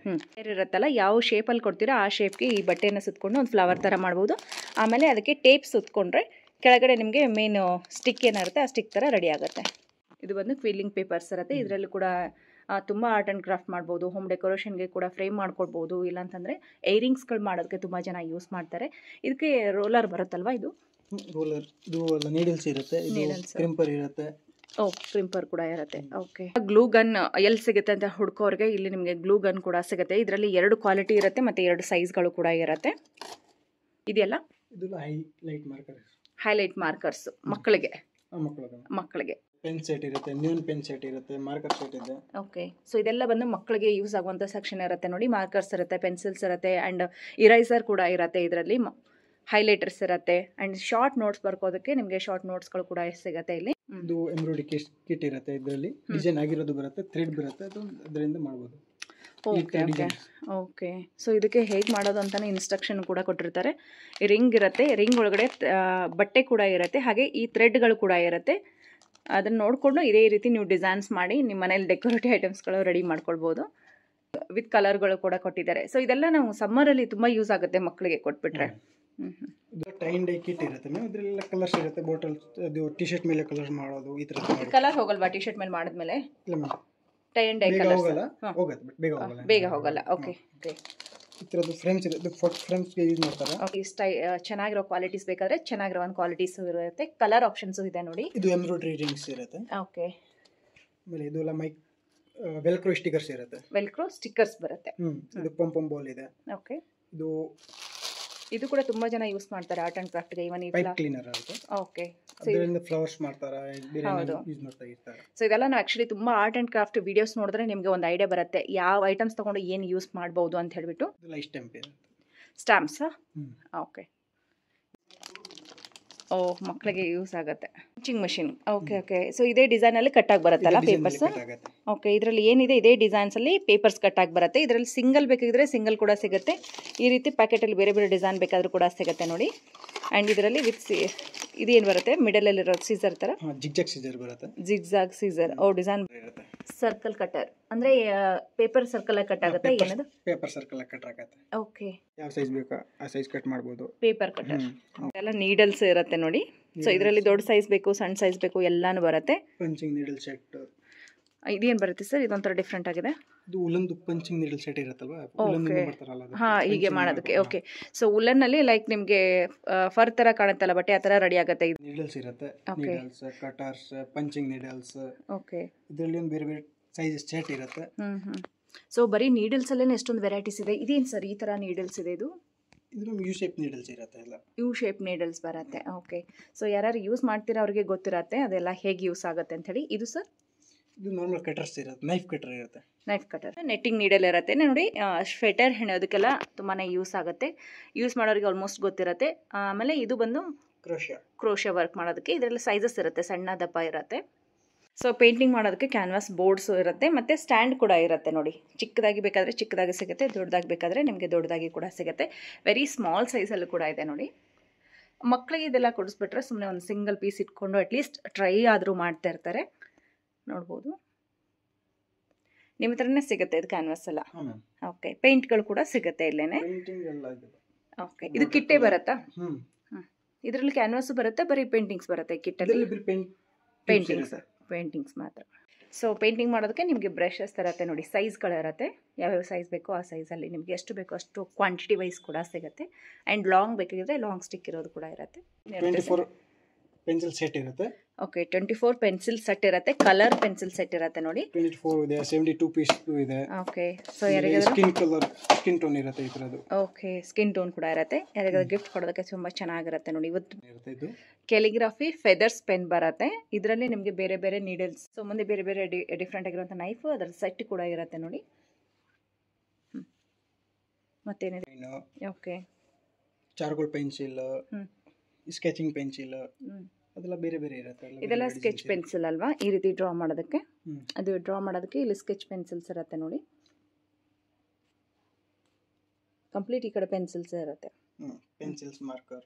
ವೈರ್ ಇರುತ್ತಲ್ಲ, ಯಾವ ಶೇಪಲ್ಲಿ ಕೊಡ್ತೀರೋ ಆ ಶೇಪ್ಗೆ ಈ ಬಟ್ಟೆನ ಸುತ್ತಕೊಂಡು ಒಂದು ಫ್ಲವರ್ ಥರ ಮಾಡ್ಬೋದು. ಆಮೇಲೆ ಅದಕ್ಕೆ ಟೇಪ್ ಸುತ್ತಕೊಂಡ್ರೆ ಕೆಳಗಡೆ ನಿಮಗೆ ಮೇನ್ ಸ್ಟಿಕ್ ಏನಿರುತ್ತೆ ಆ ಸ್ಟಿಕ್ ಥರ ರೆಡಿ ಆಗುತ್ತೆ. ಇದು ಬಂದು ಕ್ವಿಲ್ಲಿಂಗ್ ಪೇಪರ್ಸ್ ಇರುತ್ತೆ. ಇದರಲ್ಲೂ ಕೂಡ ತುಂಬ ಆರ್ಟ್ ಆ್ಯಂಡ್ ಕ್ರಾಫ್ಟ್ ಮಾಡ್ಬೋದು. ಹೋಮ್ ಡೆಕೋರೇಷನ್ಗೆ ಕೂಡ ಫ್ರೇಮ್ ಮಾಡ್ಕೊಳ್ಬೋದು. ಇಲ್ಲಾಂತಂದರೆ ಏರಿಂಗ್ಸ್ಗಳು ಮಾಡೋದಕ್ಕೆ ತುಂಬ ಜನ ಯೂಸ್ ಮಾಡ್ತಾರೆ. ಇದಕ್ಕೆ ರೋಲರ್ ಬರುತ್ತಲ್ವಾ ಇದು? ರೋಲರ್ ಇದು ನೀಡಲ್ಸ್ ಇರುತ್ತೆ, ಕ್ರಿಂಪರ್ ಇರುತ್ತೆ. ಕ್ರಿಂಪರ್ ಕೂಡ ಇರುತ್ತೆ. ಓಕೆ, ಗ್ಲೂ ಗನ್ ಎಲ್ಲಿ ಸಿಗುತ್ತೆ ಅಂತ ಹುಡ್ಕೋರ್ಗೆ ಇಲ್ಲಿ ನಿಮಗೆ ಗ್ಲೂ ಗನ್ ಕೂಡ ಸಿಗುತ್ತೆ. ಇದರಲ್ಲಿ 2 ಕ್ವಾಲಿಟಿ ಇರುತ್ತೆ ಮತ್ತು 2 ಸೈಜ್ಗಳು ಕೂಡ ಇರುತ್ತೆ. ಇದೆಯಲ್ಲ ಇದು ಹೈಲೈಟ್ ಮಾರ್ಕರ್, ಹೈಲೈಟ್ ಮಾರ್ಕರ್ಸ್ ಮಕ್ಕಳಿಗೆ ಪೆನ್ ಸೆಟ್ ಇರುತ್ತೆ, ನ್ಯೂನ್ ಪೆನ್ ಸೆಟ್ ಇರುತ್ತೆ, ಮಾರ್ಕರ್ ಸೆಟ್ ಇದೆ. ಓಕೆ, ಸೊ ಇದೆಲ್ಲ ಬಂದು ಮಕ್ಕಳಿಗೆ ಯೂಸ್ ಆಗುವಂಥ ಸೆಕ್ಷನ್ ಇರುತ್ತೆ ನೋಡಿ. ಮಾರ್ಕರ್ಸ್ ಇರುತ್ತೆ, ಪೆನ್ಸಿಲ್ಸ್ ಇರುತ್ತೆ ಆ್ಯಂಡ್ ಇರೈಸರ್ ಕೂಡ ಇರುತ್ತೆ. ಇದರಲ್ಲಿ ಹೈಲೈಟರ್ಸ್ ಇರುತ್ತೆ ಆ್ಯಂಡ್ ಶಾರ್ಟ್ ನೋಟ್ಸ್ ಬರ್ಕೋದಕ್ಕೆ ನಿಮಗೆ ಶಾರ್ಟ್ ನೋಟ್ಸ್ಗಳು ಕೂಡ ಸಿಗುತ್ತೆ ಇಲ್ಲಿ. ಇದು ಎಂಬ್ರಾಯ್ಡರಿ ಕಿಟ್ ಇರುತ್ತೆ, ಇದರಲ್ಲಿ ಡಿಸೈನ್ ಆಗಿರೋದು ಬರುತ್ತೆ, ಥ್ರೆಡ್ ಬರುತ್ತೆ, ಅದರಿಂದ ಮಾಡ್ಬೋದು. ಓಕೆ, ಸೊ ಇದಕ್ಕೆ ಹೇಗೆ ಮಾಡೋದು ಅಂತಾನೆ ಇನ್ಸ್ಟ್ರಕ್ಷನ್ ಕೂಡ ಕೊಟ್ಟಿರ್ತಾರೆ. ರಿಂಗ್ ಇರುತ್ತೆ, ರಿಂಗ್ ಒಳಗಡೆ ಬಟ್ಟೆ ಕೂಡ ಇರುತ್ತೆ, ಹಾಗೆ ಈ ಥ್ರೆಡ್ಗಳು ಕೂಡ ಇರುತ್ತೆ. ಅದನ್ನು ನೋಡಿಕೊಂಡು ಇದೇ ರೀತಿ ನೀವು ಡಿಸೈನ್ಸ್ ಮಾಡಿ ನಿಮ್ಮ ಮನೇಲಿ ಡೆಕೋರೇಟಿವ್ ಐಟಮ್ಸ್ಗಳು ರೆಡಿ ಮಾಡ್ಕೊಳ್ಬೋದು. ವಿತ್ ಕಲರ್ಗಳು ಕೂಡ ಕೊಟ್ಟಿದ್ದಾರೆ. ಸೊ ಇದೆಲ್ಲ ನಾವು ಸಮ್ಮರಲ್ಲಿ ತುಂಬ ಯೂಸ್ ಆಗುತ್ತೆ ಮಕ್ಕಳಿಗೆ ಕೊಟ್ಬಿಟ್ರೆ. ಟೈ ಅಂಡ್ ಡೈ ಕಿಟ್ ಇರುತ್ತೆ ಮ್ಯಾಮ್, ಇದರಲ್ಲ ಕಲರ್ಸ್ ಇರುತ್ತೆ. ಬಾಟಲ್ ಅದು ಟಿ ಶರ್ಟ್ ಮೇಲೆ ಕಲರ್ ಮಾಡೋದು, ಈ ತರ ಕಲರ್ ಹೋಗಲ್ವಾ ಟಿ ಶರ್ಟ್ ಮೇಲೆ ಮಾಡಿದ್ಮೇಲೆ? ಇಲ್ಲ ma'am, tie and dye colour ಬೇಗ ಹೋಗಲ್ಲ. ಓಕೆ, ಈ ಥರದ್ದು ಫ್ರೇಮ್ಸ್ ಇರುತ್ತೆ, ಫ್ರೇಮ್ಸ್ಗೆ ಯೂಸ್ ಮಾಡ್ತಾರೆ. ಓಕೆ, ಚೆನ್ನಾಗಿರೋ ಕ್ವಾಲಿಟೀಸ್ ಬೇಕಾದ್ರೆ ಚೆನ್ನಾಗಿರೋ ಒಂದು ಕ್ವಾಲಿಟೀಸ್ ಇರುತ್ತೆ. ಕಲರ್ ಆಪ್ಷನ್ಸು ಇದೆ ನೋಡಿ. ಇದು ಎಂಬ್ರಾಯ್ಡರಿ ರಿಂಗ್ಸ್ ಇರುತ್ತೆ. ಓಕೆ, ಆಮೇಲೆ ಇದು ಎಲ್ಲ ವೆಲ್ಕ್ರೋ ಸ್ಟಿಕರ್ಸ್ ಇರುತ್ತೆ. ವೆಲ್ಕ್ರೋ ಸ್ಟಿಕರ್ಸ್ ಬರುತ್ತೆ. ಇದು ಪಂಪಂ ಬಾಲ್ ಇದೆ. ಓಕೆ, ಇದು ಕೂಡ ತುಂಬಾ ಜನ ಯೂಸ್ ಮಾಡ್ತಾರೆ ಆರ್ಟ್ ಅಂಡ್ ಕ್ರಾಫ್ಟ್ ಗೆ. ಇವನ್ ಪೈಪ್ ಕ್ಲೀನರ್ ಅಂತ. ಓಕೆ, ಅದರಿಂದ ಫ್ಲವರ್ಸ್ ಮಾಡ್ತಾರೆ, ಬೇರೆ ಯೂಸ್ ಮಾಡ್ತಾ ಇರ್ತಾರೆ. ಸೊ ಇದೆಲ್ಲ ನಾವು ಆಕ್ಚುಲಿ ತುಂಬಾ ಆರ್ಟ್ ಅಂಡ್ ಕ್ರಾಫ್ಟ್ ವಿಡಿಯೋಸ್ ನೋಡಿದ್ರೆ ನಿಮಗೆ ಒಂದು ಐಡಿಯಾ ಬರುತ್ತೆ ಯಾವ ಐಟಮ್ಸ್ ತಗೊಂಡು ಏನು ಯೂಸ್ ಮಾಡಬಹುದು ಅಂತ ಹೇಳ್ಬಿಟ್ಟು. ಸ್ಟಾಂಪ್ಸ್. ಓಕೆ, ಮಕ್ಕಳಿಗೆ ಯೂಸ್ ಆಗುತ್ತೆ. Pinching machine. ಓಕೆ, ಸೊ ಇದೇ ಡಿಸೈನ್ ಅಲ್ಲಿ ಕಟ್ ಆಗಿ ಬರುತ್ತಲ್ಲ ಪೇಪರ್ಸ್. ಓಕೆ, ಇದರಲ್ಲಿ ಏನಿದೆ ಇದೇ ಡಿಸೈನ್ಸ್ ಅಲ್ಲಿ ಪೇಪರ್ಸ್ ಕಟ್ ಆಗಿ ಬರುತ್ತೆ. ಇದರಲ್ಲಿ ಸಿಂಗಲ್ ಬೇಕಾಗಿದ್ರೆ ಸಿಂಗಲ್ ಕೂಡ ಸಿಗುತ್ತೆ. ಈ ರೀತಿ ಪ್ಯಾಕೆಟ್ ಅಲ್ಲಿ ಬೇರೆ ಬೇರೆ ಡಿಸೈನ್ ಬೇಕಾದ್ರೂ ಕೂಡ ಸಿಗುತ್ತೆ ನೋಡಿ. ಅಂಡ್ ಇದರಲ್ಲಿ ವಿತ್ ಇದೇನು ಬರುತ್ತೆ ಮಿಡಲ್ ಅಲ್ಲಿ ಇರೋ ಸೀಸರ್ ತರ, ಜಿಗ್ಜಾಗ್ ಸೀಸರ್ ಬರುತ್ತೆ. Zigzag scissor. Design circle cutter ಅಂದ್ರೆ ಪೇಪರ್ ಸರ್ಕಲ್ ಕಟ್ ಆಗುತ್ತೆ. ಏನದು ಪೇಪರ್ ಸರ್ಕಲ್ ಕಟ್ ಆಗುತ್ತೆ. ಓಕೆ, ಯಾವ ಸೈಜ್ ಬೇಕು ಆ ಸೈಜ್ ಕಟ್ ಮಾಡಬಹುದು. Paper cutter. ಎಲ್ಲ ನೀಡಲ್ಸ್ ಇರುತ್ತೆ ನೋಡಿ. ಸೊ ಇದರಲ್ಲಿ ದೊಡ್ಡ ಸೈಜ್ ಬೇಕು, ಸಣ್ಣ ಸೈಜ್ ಬೇಕು, ಎಲ್ಲಾನು ಬರುತ್ತೆ. Punching needle set. ಇದೇನು ಬರುತ್ತೆ ಸರ್? ಇದೊಂಥರ ಡಿಫ್ರೆಂಟ್ ಆಗಿದೆ. ಇದು ಉಲನ್ದು ಪಂಚಿಂಗ್ ನೀಡಲ್ ಸೆಟ್ ಇರುತ್ತಲ್ವಾ, ಹೀಗೆ ಮಾಡೋದಕ್ಕೆ. ಓಕೆ, ಸೊ ಉಲನ್ ಅಲ್ಲಿ ಲೈಕ್ ನಿಮಗೆ ಫರ್ ತರ ಕಾಣುತ್ತಲ್ಲ ಬಟ್ಟೆ, ಆ ತರ ರೆಡಿ ಆಗುತ್ತೆ. ನೀಡಲ್ಸ್ ಇರುತ್ತೆ, needles, cutters, punching needles. Okay, ಇದರಲ್ಲಿ ಒಂದು ಬೇರೆ ಬೇರೆ ಸೈಜ್ ಸೆಟ್ ಇರುತ್ತೆ. ಸೊ ಬರೀ ನೀಡಲ್ಸ್ ಅಲ್ಲೇ ಎಷ್ಟೊಂದು ವೆರೈಟೀಸ್ ಇದೆ. ಇದೇನು ಸರ್ ಈ ತರ ನೀಡಲ್ಸ್ ಇದೆ? ಇದು ಯು ಶೇಪ್ ನೀಡಲ್ಸ್ ಇರುತ್ತೆ. ಎಲ್ಲ ಯು ಶೇಪ್ ನೀಡಲ್ಸ್ ಬರುತ್ತೆ. ಓಕೆ, ಸೊ ಯಾರು ಯೂಸ್ ಮಾಡ್ತೀರಾ ಅವ್ರಿಗೆ ಗೊತ್ತಿರತ್ತೆ ಅದೆಲ್ಲ ಹೇಗೆ ಯೂಸ್ ಆಗುತ್ತೆ ಅಂತ ಹೇಳಿ. ಇದು ಸರ್? ಇದು ನಾರ್ಮಲ್ ಕಟರ್ಸ್ ಇರುತ್ತೆ, ನೈಫ್ ಕಟರ್ ಇರುತ್ತೆ. ನೈಫ್ ಕಟರ್, ನೆಟ್ಟಿಂಗ್ ನೀಡಲ್ ಇರುತ್ತೆ ನೋಡಿ. ಸ್ವೆಟರ್ ಹೆಣೋದಕ್ಕೆಲ್ಲ ತುಂಬಾ ಯೂಸ್ ಆಗುತ್ತೆ. ಯೂಸ್ ಮಾಡೋರಿಗೆ ಆಲ್ಮೋಸ್ಟ್ ಗೊತ್ತಿರುತ್ತೆ. ಆಮೇಲೆ ಇದು ಬಂದು ಕ್ರೋಶಿಯಾ ವರ್ಕ್ ಮಾಡೋದಕ್ಕೆ. ಇದರಲ್ಲಿ ಸೈಜಸ್ ಇರುತ್ತೆ, ಸಣ್ಣ ದಪ್ಪ ಇರುತ್ತೆ. ಸೊ ಪೇಂಟಿಂಗ್ ಮಾಡೋದಕ್ಕೆ ಕ್ಯಾನ್ವಾಸ್ ಬೋರ್ಡ್ಸು ಇರುತ್ತೆ ಮತ್ತು ಸ್ಟ್ಯಾಂಡ್ ಕೂಡ ಇರುತ್ತೆ ನೋಡಿ. ಚಿಕ್ಕದಾಗಿ ಬೇಕಾದರೆ ಚಿಕ್ಕದಾಗಿ ಸಿಗುತ್ತೆ, ದೊಡ್ಡದಾಗಿ ಬೇಕಾದರೆ ನಿಮಗೆ ದೊಡ್ಡದಾಗಿ ಕೂಡ ಸಿಗುತ್ತೆ. ವೆರಿ ಸ್ಮಾಲ್ ಸೈಜಲ್ಲೂ ಕೂಡ ಇದೆ ನೋಡಿ. ಮಕ್ಕಳಿಗೆ ಇದೆಲ್ಲ ಕೊಡಿಸ್ಬಿಟ್ರೆ ಸುಮ್ಮನೆ ಒಂದು ಸಿಂಗಲ್ ಪೀಸ್ ಇಟ್ಕೊಂಡು ಅಟ್ಲೀಸ್ಟ್ ಟ್ರೈ ಆದರೂ ಮಾಡ್ತಾ ಇರ್ತಾರೆ. ನೋಡ್ಬೋದು, ನಿಮ್ಮ ಹತ್ರನೇ ಸಿಗುತ್ತೆ ಇದು ಕ್ಯಾನ್ವಾಸ್ ಎಲ್ಲ. ಓಕೆ, ಪೇಂಟ್ಗಳು ಕೂಡ ಸಿಗುತ್ತೆ ಇಲ್ಲೇನೆ. ಓಕೆ, ಇದು ಕಿಟ್ಟೇ ಬರುತ್ತಾ? ಇದರಲ್ಲಿ ಕ್ಯಾನ್ವಾಸು ಬರುತ್ತೆ, ಬರೀ ಪೇಂಟಿಂಗ್ಸ್ ಬರುತ್ತೆ ಕಿಟ್ಟಲ್ಲಿ. ಪೇಂಟಿಂಗ್ಸ್ ಮಾತ್ರ. ಸೊ ಪೇಂಟಿಂಗ್ ಮಾಡೋದಕ್ಕೆ ನಿಮಗೆ ಬ್ರಷಸ್ ಇರುತ್ತೆ ನೋಡಿ, ಸೈಜ್ಗಳಿರುತ್ತೆ. ಯಾವ್ಯಾವ ಸೈಜ್ ಬೇಕೋ ಆ ಸೈಜಲ್ಲಿ ನಿಮಗೆ ಎಷ್ಟು ಬೇಕೋ ಅಷ್ಟು ಕ್ವಾಂಟಿಟಿ ವೈಸ್ ಕೂಡ ಸಿಗುತ್ತೆ. ಆ್ಯಂಡ್ ಲಾಂಗ್ ಬೇಕಾಗಿದ್ರೆ ಲಾಂಗ್ ಸ್ಟಿಕ್ ಇರೋದು ಕೂಡ ಇರುತ್ತೆ. ಪೆನ್ಸಿಲ್ ಸೆಟ್ ಇರುತ್ತೆ. ಓಕೆ, 24 ಪೆನ್ಸಿಲ್ ಸೆಟ್ ಇರುತ್ತೆ. ಕಲರ್ ಪೆನ್ಸಿಲ್ ಸೆಟ್ ಇರುತ್ತೆ ನೋಡಿ. 24 ಇದೆ, 72 ಪೀಸ್ ಇದೆ. ಓಕೆ, ಸೊ ಯಾರಿಗಾದ್ರೂ ಸ್ಕಿನ್ ಟೋನ್ ಇರುತ್ತೆ ಈ ತರದ್ದು. ಓಕೆ, ಸ್ಕಿನ್ ಟೋನ್ ಕೂಡ ಇರುತ್ತೆ. ಯಾರಿಗಾದ್ರೂ ಗಿಫ್ಟ್ ಕೊಡೋದಕ್ಕೆ ತುಂಬಾ ಚೆನ್ನಾಗಿರುತ್ತೆ ನೋಡಿ. ಇವತ್ತು ಕ್ಯಾಲಿಗ್ರಫಿ ಫೆದರ್ಸ್ ಪೆನ್ ಬರುತ್ತೆ. ಇದರಲ್ಲಿ ನಿಮಗೆ ಬೇರೆ ಬೇರೆ ನೀಡಲ್ಸ್, ಸೊ ಮುಂದೆ ಬೇರೆ ಬೇರೆ ಡಿಫ್ರೆಂಟ್ ಆಗಿರುವಂಥ ನೈಫ್, ಅದರ ಸೆಟ್ ಕೂಡ ಇರುತ್ತೆ ನೋಡಿ. ಮತ್ತೇನಿದೆ? Okay, charcoal pencil, sketching pencil, ಅದೆಲ್ಲ ಬೇರೆ ಬೇರೆ ಇರುತ್ತೆ. ಇದೆಲ್ಲ ಸ್ಕೆಚ್ ಪೆನ್ಸಿಲ್ ಅಲ್ವಾ, ಈ ರೀತಿ ಡ್ರಾ ಮಾಡೋದಕ್ಕೆ. ಅದು ಡ್ರಾ ಮಾಡೋದಕ್ಕೆ ಇಲ್ಲಿ ಸ್ಕೆಚ್ ಪೆನ್ಸಿಲ್ಸ್ ಇರುತ್ತೆ ನೋಡಿ. ಕಂಪ್ಲೀಟ್ ಈ ಕಡೆ ಪೆನ್ಸಿಲ್ಸ್ ಇರುತ್ತೆ. Pencils, marker.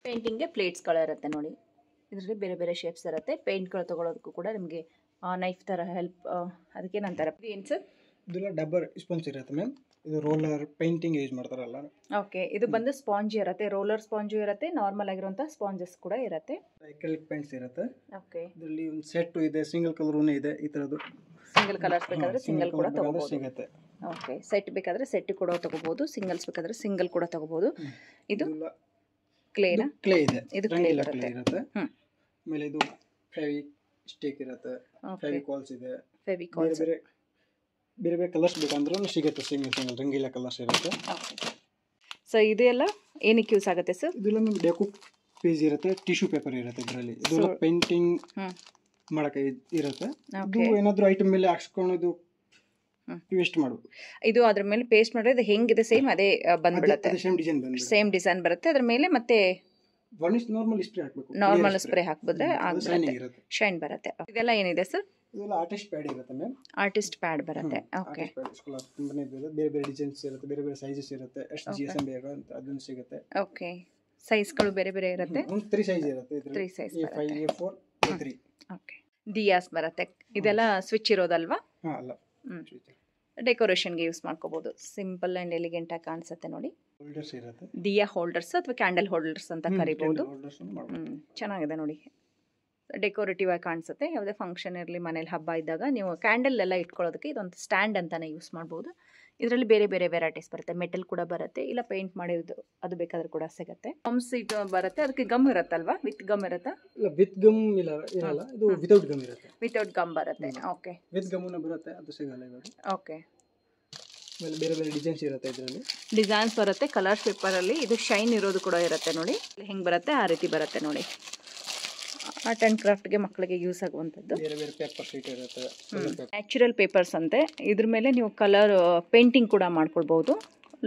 ಪೇಂಟಿಂಗ್ಗೆ ಪ್ಲೇಟ್ಸ್ಗಳು ಇರುತ್ತೆ ನೋಡಿ. ಇದರಲ್ಲಿ ಬೇರೆ ಬೇರೆ ಶೇಪ್ಸ್ ಇರುತ್ತೆ. ಪೇಂಟ್ಗಳು ತೊಗೊಳೋದಕ್ಕೂ ಕೂಡ ನಿಮಗೆ ನೈಫ್ ಥರ ಹೆಲ್ಪ್, ಅದಕ್ಕೆ ನಂತರ ಏನು ಸರ್? ಇದೆಲ್ಲ ಡಬ್ಬರ್ ಸ್ಪಾಂಜ್ ಇರುತ್ತೆ ಮ್ಯಾಮ್. ಇದು ರೋಲರ್ ಪೇಂಟಿಂಗ್ ಯೂಸ್ ಮಾಡ್ತಾರಲ್ಲ. ಓಕೆ, ಇದು ಬಂದು ಸ್ಪಾಂಜ್ ಇರುತ್ತೆ, ರೋಲರ್ ಸ್ಪಾಂಜು ಇರುತ್ತೆ, ನಾರ್ಮಲ್ ಆಗಿರುವಂಥ ಸ್ಪಾಂಜಸ್ ಕೂಡ ಇರುತ್ತೆ. ಅಕ್ರಿಲಿಕ್ ಪೇಂಟ್ಸ್ ಇರುತ್ತೆ. ಓಕೆ, ಇದರಲ್ಲಿ ಒಂದು ಸೆಟ್ ಇದೆ, ಸಿಂಗಲ್ ಕಲರ್ ಇದೆ ಈ ಥರದ್ದು. ಸಿಂಗಲ್ ಕಲರ್ಸ್ ಬೇಕಾದರೆ ಸಿಂಗಲ್ ಕೂಡ ತಗೋಬಹುದು. ಸಿಗುತ್ತೆ. ಓಕೆ, ಸೆಟ್ ಬೇಕಾದರೆ ಸೆಟ್ ಕೂಡ ತಗೋಬಹುದು, ಸಿಂಗಲ್ಸ್ ಬೇಕಾದರೆ ಸಿಂಗಲ್ ಕೂಡ ತಗೋಬಹುದು. ಇದು ಕ್ಲೇನಾ? ಕ್ಲೇ ಇದೆ, ಇದು ಕ್ಲೇ ಬರುತ್ತೆ. ಆಮೇಲೆ ಇದು ಫೆವಿ ಸ್ಟಿಕ್ ಇರುತ್ತೆ, ಫೆವಿಕಾಲ್ಸ್ ಇದೆ, ಫೆವಿಕಾಲ್ಸ್ ಬೇರೆ ಬೇರೆ ಕಲರ್ಸ್ ಬೇಕಂದ್ರೂ ಸಿಗುತ್ತೆ. ಸಿಂಗಲ್ ರಂಗೀಲ ಕಲರ್ಸ್ ಇರುತ್ತೆ. ಸೊ ಇದೆಲ್ಲ ಏನಕ್ಕೆ ಯೂಸ್ ಆಗುತ್ತೆ ಸರ್? ಇದೆಲ್ಲ ನಮ್ಗೆ ಡೆಕೋ ಪೇಜ್ ಇರುತ್ತೆ, ಟಿಶ್ಯೂ ಪೇಪರ್ ಇರುತ್ತೆ ಇದರಲ್ಲಿ. ಇದೆಲ್ಲ ಪೇಂಟಿಂಗ್ ಮಾಡಕ್ಕೆ ಇರುತ್ತೆ. ಇದು ಏನಾದರೂ ಐಟಮ್ ಮೇಲೆ ಹಾಕ್ಸ್ಕೊಂಡು ಇದು ಪೇಸ್ಟ್ ಮಾಡಬಹುದು. ಇದು ಅದ್ರ ಮೇಲೆ ಪೇಸ್ಟ್ ಮಾಡಿದ್ರೆ ಹೆಂಗಿದೆ ಸೇಮ್ ಅದೇ ಬಂದ್ಬಿಡುತ್ತೆ, ಸೇಮ್ ಡಿಸೈನ್ ಬರುತ್ತೆ. ಅದ್ರ ಮೇಲೆ ಮತ್ತೆ ನಾರ್ಮಲ್ ಸ್ಪ್ರೇ ಹಾಕಬೇಕು, ನಾರ್ಮಲ್ ಸ್ಪ್ರೇ ಹಾಕಿದ್ರೆ ಶೈನ್ ಬರುತ್ತೆ. ಇದೆಲ್ಲ ಏನಿದೆ ಸರ್? ಇದೆಲ್ಲ ಆರ್ಟಿಸ್ಟ್ ಪ್ಯಾಡ್ ಇರುತ್ತೆ ಮ್ಯಾಮ್. ಆರ್ಟಿಸ್ಟ್ ಪ್ಯಾಡ್ ಬರುತ್ತೆ. ಓಕೆ, ತುಂಬಾನೇ ಬೇರೆ ಬೇರೆ ಡಿಸೈನ್ಸ್ ಇರುತ್ತೆ, ಬೇರೆ ಬೇರೆ ಸೈಜಸ್ ಇರುತ್ತೆ. ಎಷ್ಟು GSM ಬೇಕು ಅಂತ ಅದನ್ನು ಸಿಗುತ್ತೆ. ಓಕೆ, ಸೈಜ್ಗಳು ಬೇರೆ ಬೇರೆ ಇರುತ್ತೆ. 3 ಸೈಜ್ ಇರುತ್ತೆ ಇದರಲ್ಲಿ. 3 size A5 A4 A3. Okay, Diya's ಬರುತ್ತೆ. ಇದೆಲ್ಲ ಸ್ವಿಚ್ ಇರೋದಲ್ವಾ? ಅಲ್ಲ, ಡೆಕೋರೇಷನ್ಗೆ ಯೂಸ್ ಮಾಡ್ಕೋಬಹುದು. ಸಿಂಪಲ್ ಅಂಡ್ ಎಲಿಗೆಂಟ್ ಆಗಿ ಕಾಣಿಸುತ್ತೆ ನೋಡಿ. ಹೋಲ್ಡರ್ಸ್ ಇರುತ್ತೆ, ದಿಯಾ ಹೋಲ್ಡರ್ಸ್ ಅಥವಾ ಕ್ಯಾಂಡಲ್ ಹೋಲ್ಡರ್ಸ್ ಅಂತ ಕರಿಬಹುದು. ಚೆನ್ನಾಗಿದೆ ನೋಡಿ, ಡೆಕೋರೇಟಿವ್ ಆಗಿ ಕಾಣಿಸುತ್ತೆ. ಯಾವುದೇ ಫಂಕ್ಷನ್ ಇರಲಿ, ಮನೇಲಿ ಹಬ್ಬ ಇದ್ದಾಗ ನೀವು ಕ್ಯಾಂಡಲ್ ಎಲ್ಲ ಇಟ್ಕೊಳ್ಳೋದಕ್ಕೆ ಇದೊಂದು ಸ್ಟ್ಯಾಂಡ್ ಅಂತಾನೆ ಯೂಸ್ ಮಾಡ್ಬೋದು. ಇದರಲ್ಲಿ ಬೇರೆ ಬೇರೆ ವೆರೈಟೀಸ್ ಬರುತ್ತೆ. ಮೆಟಲ್ ಕೂಡ ಬರುತ್ತೆ, ಇಲ್ಲ ಪೇಂಟ್ ಮಾಡಿರೋದು ಅದು ಬೇಕಾದ್ರೂ ಕೂಡ ಸಿಗುತ್ತೆ. ಗಮ್ಸ್ ಇದು ಬರುತ್ತೆ, ಅದಕ್ಕೆ ಗಮ್ ಇರುತ್ತಲ್ವಾ? ವಿತ್ ಗಮ್ ಇರುತ್ತಾ? ಇಲ್ಲ, ವಿತ್ ಗಮ್ ಇರಲ್ಲ, ಇದು ವಿತೌಟ್ ಗಮ್ ಇರುತ್ತೆ. ವಿತೌಟ್ ಗಮ್ ಬರುತ್ತೆ. ಓಕೆ, ವಿತ್ ಗಮ್ ಬರುತ್ತೆ, ಅದು ಸಿಗಲ್ಲ ಇವಾಗ. ಓಕೆ, ಆಮೇಲೆ ಬೇರೆ ಬೇರೆ ಡಿಸೈನ್ಸ್ ಇರುತ್ತೆ ಇದರಲ್ಲಿ. ಡಿಸೈನ್ಸ್ ಬರುತ್ತೆ ಕಲರ್ ಪೇಪರ್ ಅಲ್ಲಿ. ಇದು ಶೈನ್ ಇರೋದು ಕೂಡ ಇರುತ್ತೆ ನೋಡಿ. ಹೆಂಗ್ ಬರುತ್ತೆ ಆ ರೀತಿ ಬರುತ್ತೆ ನೋಡಿ. ಆರ್ಟ್ ಆ್ಯಂಡ್ ಕ್ರಾಫ್ಟ್ಗೆ ಮಕ್ಕಳಿಗೆ ಯೂಸ್ ಆಗುವಂಥದ್ದು. ಬೇರೆ ಬೇರೆ ಪೇಪರ್ ಶೀಟ್ ಇರುತ್ತೆ, ನ್ಯಾಚುರಲ್ ಪೇಪರ್ಸ್ ಅಂತೆ. ಇದ್ರ ಮೇಲೆ ನೀವು ಕಲರ್ ಪೇಂಟಿಂಗ್ ಕೂಡ ಮಾಡ್ಕೊಳ್ಬಹುದು.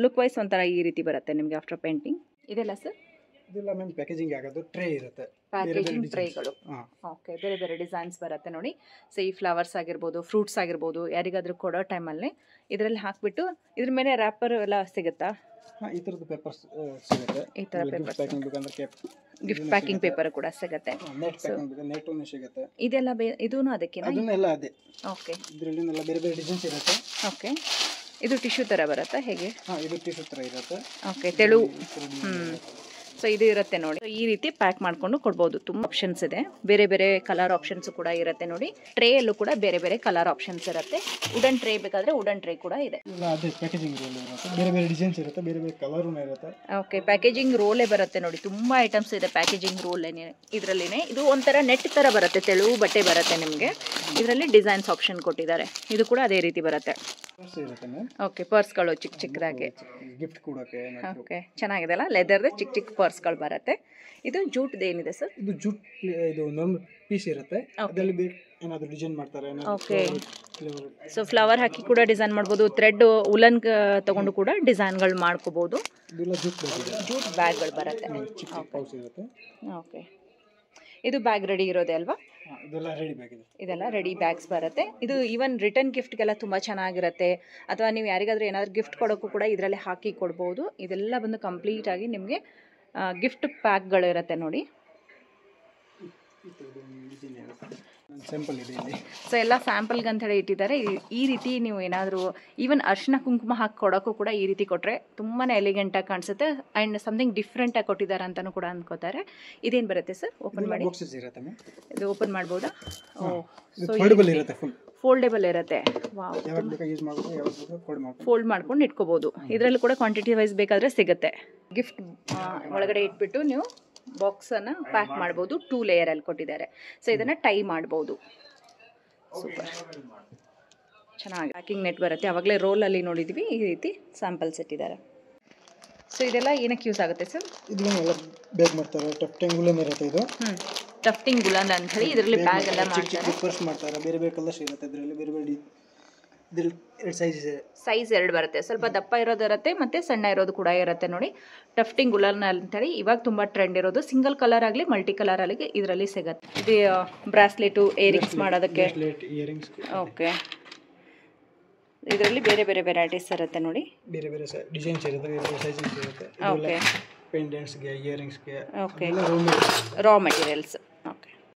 ಲುಕ್ ವೈಸ್ ಒಂಥರ ಈ ರೀತಿ ಬರುತ್ತೆ ನಿಮಗೆ ಆಫ್ಟರ್ ಪೇಂಟಿಂಗ್. ಇದೆಲ್ಲ ಸರ್? ಇದೆಲ್ಲ ಮ್ಯಾಮ್ ಪ್ಯಾಕೇಜಿಂಗ್ ಆಗೋದು ಟ್ರೇ ಇರುತ್ತೆ, ಪ್ಯಾಕೇಜಿಂಗ್ ಟ್ರೇಗಳು. ಓಕೆ, ಬೇರೆ ಬೇರೆ ಡಿಸೈನ್ಸ್ ಬರುತ್ತೆ ನೋಡಿ. ಸೊ ಈ ಫ್ಲವರ್ಸ್ ಆಗಿರ್ಬೋದು, ಫ್ರೂಟ್ಸ್ ಆಗಿರ್ಬೋದು, ಯಾರಿಗಾದ್ರೂ ಕೊಡೋ ಟೈಮಲ್ಲಿ ಇದರಲ್ಲಿ ಹಾಕ್ಬಿಟ್ಟು ಇದ್ರ ಮೇಲೆ ರ್ಯಾಪರ್ ಎಲ್ಲ ಸಿಗುತ್ತಾ? ಈ ಥರದ್ದು ಪೇಪರ್ಸ್ ಸಿಗುತ್ತೆ. ಈ ಥರ ಪೇಪರ್ಸ್ ಪ್ಯಾಕಿಂಗ್ ಬೇಕಂದ್ರೆ ಗಿಫ್ಟ್ ಪ್ಯಾಕಿಂಗ್ ಪೇಪರ್ ಕೂಡ ಸಿಗುತ್ತೆ. ನೆಟ್ ಪ್ಯಾಕಿಂಗ್ ಬೇಕಂದ್ರೆ ನೆಟ್ ಸಿಗುತ್ತೆ. ಇದೆಲ್ಲ ಇದೂನು ಅದಕ್ಕಿನ? ಅದನ್ನೆಲ್ಲ ಅದೇ. ಓಕೆ, ಇದರಲ್ಲಿ ಬೇರೆ ಬೇರೆ ಡಿಸೈನ್ಸ್ ಇರುತ್ತೆ. ಓಕೆ, ಇದು ಟಿಶ್ಯೂ ಥರ ಬರುತ್ತಾ ಹೇಗೆ? ಇದು ಟಿಶ್ಯೂ ಥರ ಇರುತ್ತೆ. ಓಕೆ, ತೆಳು. ಸೊ ಇದು ಇರುತ್ತೆ ನೋಡಿ. ಈ ರೀತಿ ಪ್ಯಾಕ್ ಮಾಡ್ಕೊಂಡು ಕೊಡ್ಬೋದು. ತುಂಬ ಆಪ್ಷನ್ಸ್ ಇದೆ, ಬೇರೆ ಬೇರೆ ಕಲರ್ ಆಪ್ಷನ್ಸ್ ಕೂಡ ಇರುತ್ತೆ ನೋಡಿ. ಟ್ರೇ ಅಲ್ಲೂ ಕೂಡ ಬೇರೆ ಬೇರೆ ಕಲರ್ ಆಪ್ಷನ್ಸ್ ಇರುತ್ತೆ. ವುಡನ್ ಟ್ರೇ ಬೇಕಾದ್ರೆ ವುಡನ್ ಟ್ರೇ ಕೂಡ ಇದೆ. ಅದೇ ಪ್ಯಾಕೇಜಿಂಗ್ ರೋಲ್ ಇರುತ್ತೆ, ಬೇರೆ ಬೇರೆ ಡಿಸೈನ್ಸ್ ಇರುತ್ತೆ, ಬೇರೆ ಬೇರೆ ಕಲರ್ ಇರುತ್ತೆ. ಓಕೆ, ಪ್ಯಾಕೇಜಿಂಗ್ ರೋಲೇ ಬರುತ್ತೆ ನೋಡಿ. ತುಂಬಾ ಐಟಮ್ಸ್ ಇದೆ ಪ್ಯಾಕೇಜಿಂಗ್ ರೋಲ್ ಇದರಲ್ಲಿನೇ. ಇದು ಒಂಥರ ನೆಟ್ ತರ ಬರುತ್ತೆ, ತೆಳು ಬಟ್ಟೆ ಬರುತ್ತೆ ನಿಮಗೆ. ಇದರಲ್ಲಿ ಡಿಸೈನ್ಸ್ ಆಪ್ಷನ್ ಕೊಟ್ಟಿದ್ದಾರೆ. ಇದು ಕೂಡ ಅದೇ ರೀತಿ ಬರುತ್ತೆ. ಓಕೆ, ಪರ್ಸ್ಗಳು ಚಿಕ್ಕ ಚಿಕ್ಕದಾಗಿ ಗಿಫ್ಟ್ ಕೊಡೋಕೆ. ಓಕೆ, ಚೆನ್ನಾಗಿದೆ ಅಲ್ಲ, ಲೆದರ್ದು ಚಿಕ್ಕ ಚಿಕ್ಕ ಪರ್ಸ್ಗಳು ಬರುತ್ತೆ. ಇದು ಜೂಟ್ ಏನಿದೆ ಸರ್? ಇದು ಜೂಟ್, ಇದು ನಾರ್ಮಲ್ ಪೀಸ್ ಇರುತ್ತೆ, ಅದರಲ್ಲಿ ಏನಾದರೂ ಡಿಸೈನ್ ಮಾಡ್ತಾರೆ. ಓಕೆ, ಸೊ ಫ್ಲವರ್ ಹಾಕಿ ಕೂಡ ಡಿಸೈನ್ ಮಾಡ್ಬೋದು. ಥ್ರೆಡ್ ಉಲನ್ ತಗೊಂಡು ಕೂಡ ಡಿಸೈನ್ಗಳು ಮಾಡ್ಕೋಬಹುದು. ಜೂಟ್ ಬ್ಯಾಗ್ಗಳು ಬರುತ್ತೆ. ಓಕೆ, ಇದು ಬ್ಯಾಗ್ ರೆಡಿ ಇರೋದೆ ಅಲ್ವಾ? ಇದೆಲ್ಲ ರೆಡಿ ಬ್ಯಾಗ್ಸ್ ಬರುತ್ತೆ. ಇದು ಈವನ್ ರಿಟರ್ನ್ ಗಿಫ್ಟ್ಗೆಲ್ಲ ತುಂಬ ಚೆನ್ನಾಗಿರುತ್ತೆ. ಅಥವಾ ನೀವು ಯಾರಿಗಾದ್ರೂ ಏನಾದರೂ ಗಿಫ್ಟ್ ಕೊಡೋಕ್ಕೂ ಕೂಡ ಇದರಲ್ಲಿ ಹಾಕಿ ಕೊಡ್ಬೋದು. ಇದೆಲ್ಲ ಬಂದು ಕಂಪ್ಲೀಟ್ ಆಗಿ ನಿಮಗೆ ಗಿಫ್ಟ್ ಪ್ಯಾಕ್ಗಳು ಇರುತ್ತೆ ನೋಡಿ. ಸೊ ಎಲ್ಲ ಸ್ಯಾಂಪಲ್ಗೆ ಅಂತ ಹೇಳಿ ಇಟ್ಟಿದ್ದಾರೆ. ಈ ರೀತಿ ನೀವು ಏನಾದರೂ ಈವನ್ ಅರ್ಶಿನ ಕುಂಕುಮ ಹಾಕಿ ಕೊಡೋಕ್ಕೂ ಕೂಡ ಈ ರೀತಿ ಕೊಟ್ಟರೆ ತುಂಬಾ ಎಲಿಗೆಂಟಾಗಿ ಕಾಣಿಸುತ್ತೆ. ಆ್ಯಂಡ್ ಸಮಥಿಂಗ್ ಡಿಫ್ರೆಂಟಾಗಿ ಕೊಟ್ಟಿದ್ದಾರೆ ಅಂತಲೂ ಕೂಡ ಅನ್ಕೋತಾರೆ. ಇದೇನು ಬರುತ್ತೆ ಸರ್? ಓಪನ್ ಮಾಡಿ. ಇದು ಓಪನ್ ಮಾಡ್ಬೋದಾ? ಫೋಲ್ಡೇಬಲ್ ಇರುತ್ತೆ. ವಾವ್, ಫೋಲ್ಡ್ ಮಾಡ್ಕೊಂಡು ಇಟ್ಕೋಬಹುದು. ಇದರಲ್ಲೂ ಕೂಡ ಕ್ವಾಂಟಿಟಿ ವೈಸ್ ಬೇಕಾದರೆ ಸಿಗುತ್ತೆ. ಗಿಫ್ಟ್ ಒಳಗಡೆ ಇಟ್ಬಿಟ್ಟು ನೀವು ಬಾಕ್ಸನ್ನು ಪ್ಯಾಕ್ ಮಾಡ್ಬೋದು. 2 ಲೇಯರಲ್ಲಿ ಕೊಟ್ಟಿದ್ದಾರೆ. ಸೊ ಇದನ್ನು ಟೈ ಮಾಡ್ಬೋದು. ಸೂಪರ್, ಚೆನ್ನಾಗಿ ಪ್ಯಾಕಿಂಗ್ ನೆಟ್ ಬರುತ್ತೆ. ಆವಾಗಲೇ ರೋಲಲ್ಲಿ ನೋಡಿದ್ವಿ, ಈ ರೀತಿ ಸ್ಯಾಂಪಲ್ಸ್ ಇಟ್ಟಿದ್ದಾರೆ. ಸೊ ಇದೆಲ್ಲ ಏನಕ್ಕೆ ಯೂಸ್ ಆಗುತ್ತೆ ಸರ್? ಇದನ್ನೆಲ್ಲ ಬೇಕ್ ಮಾಡ್ತಾರೆ. ಟಫ್ಟಿಂಗ್ ಗುಲನ್ ಇರುತ್ತೆ ಇದು. ಟಫ್ಟಿಂಗ್ ಗುಲನ್ ಅಂತ ಹೇಳಿ ಇದರಲ್ಲಿ ಬ್ಯಾಗ್ ಎಲ್ಲ ಮಾಡ್ತಾರೆ. ಬೇರೆ ಬೇರೆ ಕಲರ್ಸ್ ಇರುತ್ತೆ ಇದರಲ್ಲಿ. ಬೇರೆ ಬೇರೆ ಸೈಜ್ 2 ಬರುತ್ತೆ. ಸ್ವಲ್ಪ ದಪ್ಪ ಇರೋದು ಇರುತ್ತೆ, ಮತ್ತೆ ಸಣ್ಣ ಇರೋದು ಕೂಡ ಇರುತ್ತೆ ನೋಡಿ. ಟಫ್ಟಿಂಗ್ ಗುಲನ್ ಅಂತೇಳಿ ಇವಾಗ ತುಂಬ ಟ್ರೆಂಡ್ ಇರೋದು. ಸಿಂಗಲ್ ಕಲರ್ ಆಗಲಿ ಮಲ್ಟಿ ಕಲರ್ ಆಗಲಿ ಇದರಲ್ಲಿ ಸಿಗುತ್ತೆ. ಇದು ಬ್ರಾಸ್ಲೆಟು, ಇಯರಿಂಗ್ಸ್ ಮಾಡೋದಕ್ಕೆ. ಓಕೆ, ಇದರಲ್ಲಿ ಬೇರೆ ಬೇರೆ ವೆರೈಟೀಸ್ ಇರುತ್ತೆ ನೋಡಿ. ಬೇರೆ ಬೇರೆ ಡಿಸೈನ್ಸ್ ಇರುತ್ತೆ, ಬೇರೆ ಬೇರೆ ಸೈಜಸ್ ಇರುತ್ತೆ. ಓಕೆ, ಪೆಂಡೆಂಟ್ಸ್ಗೆ, ಇಯರಿಂಗ್ಸ್ಗೆ. Okay, raw materials.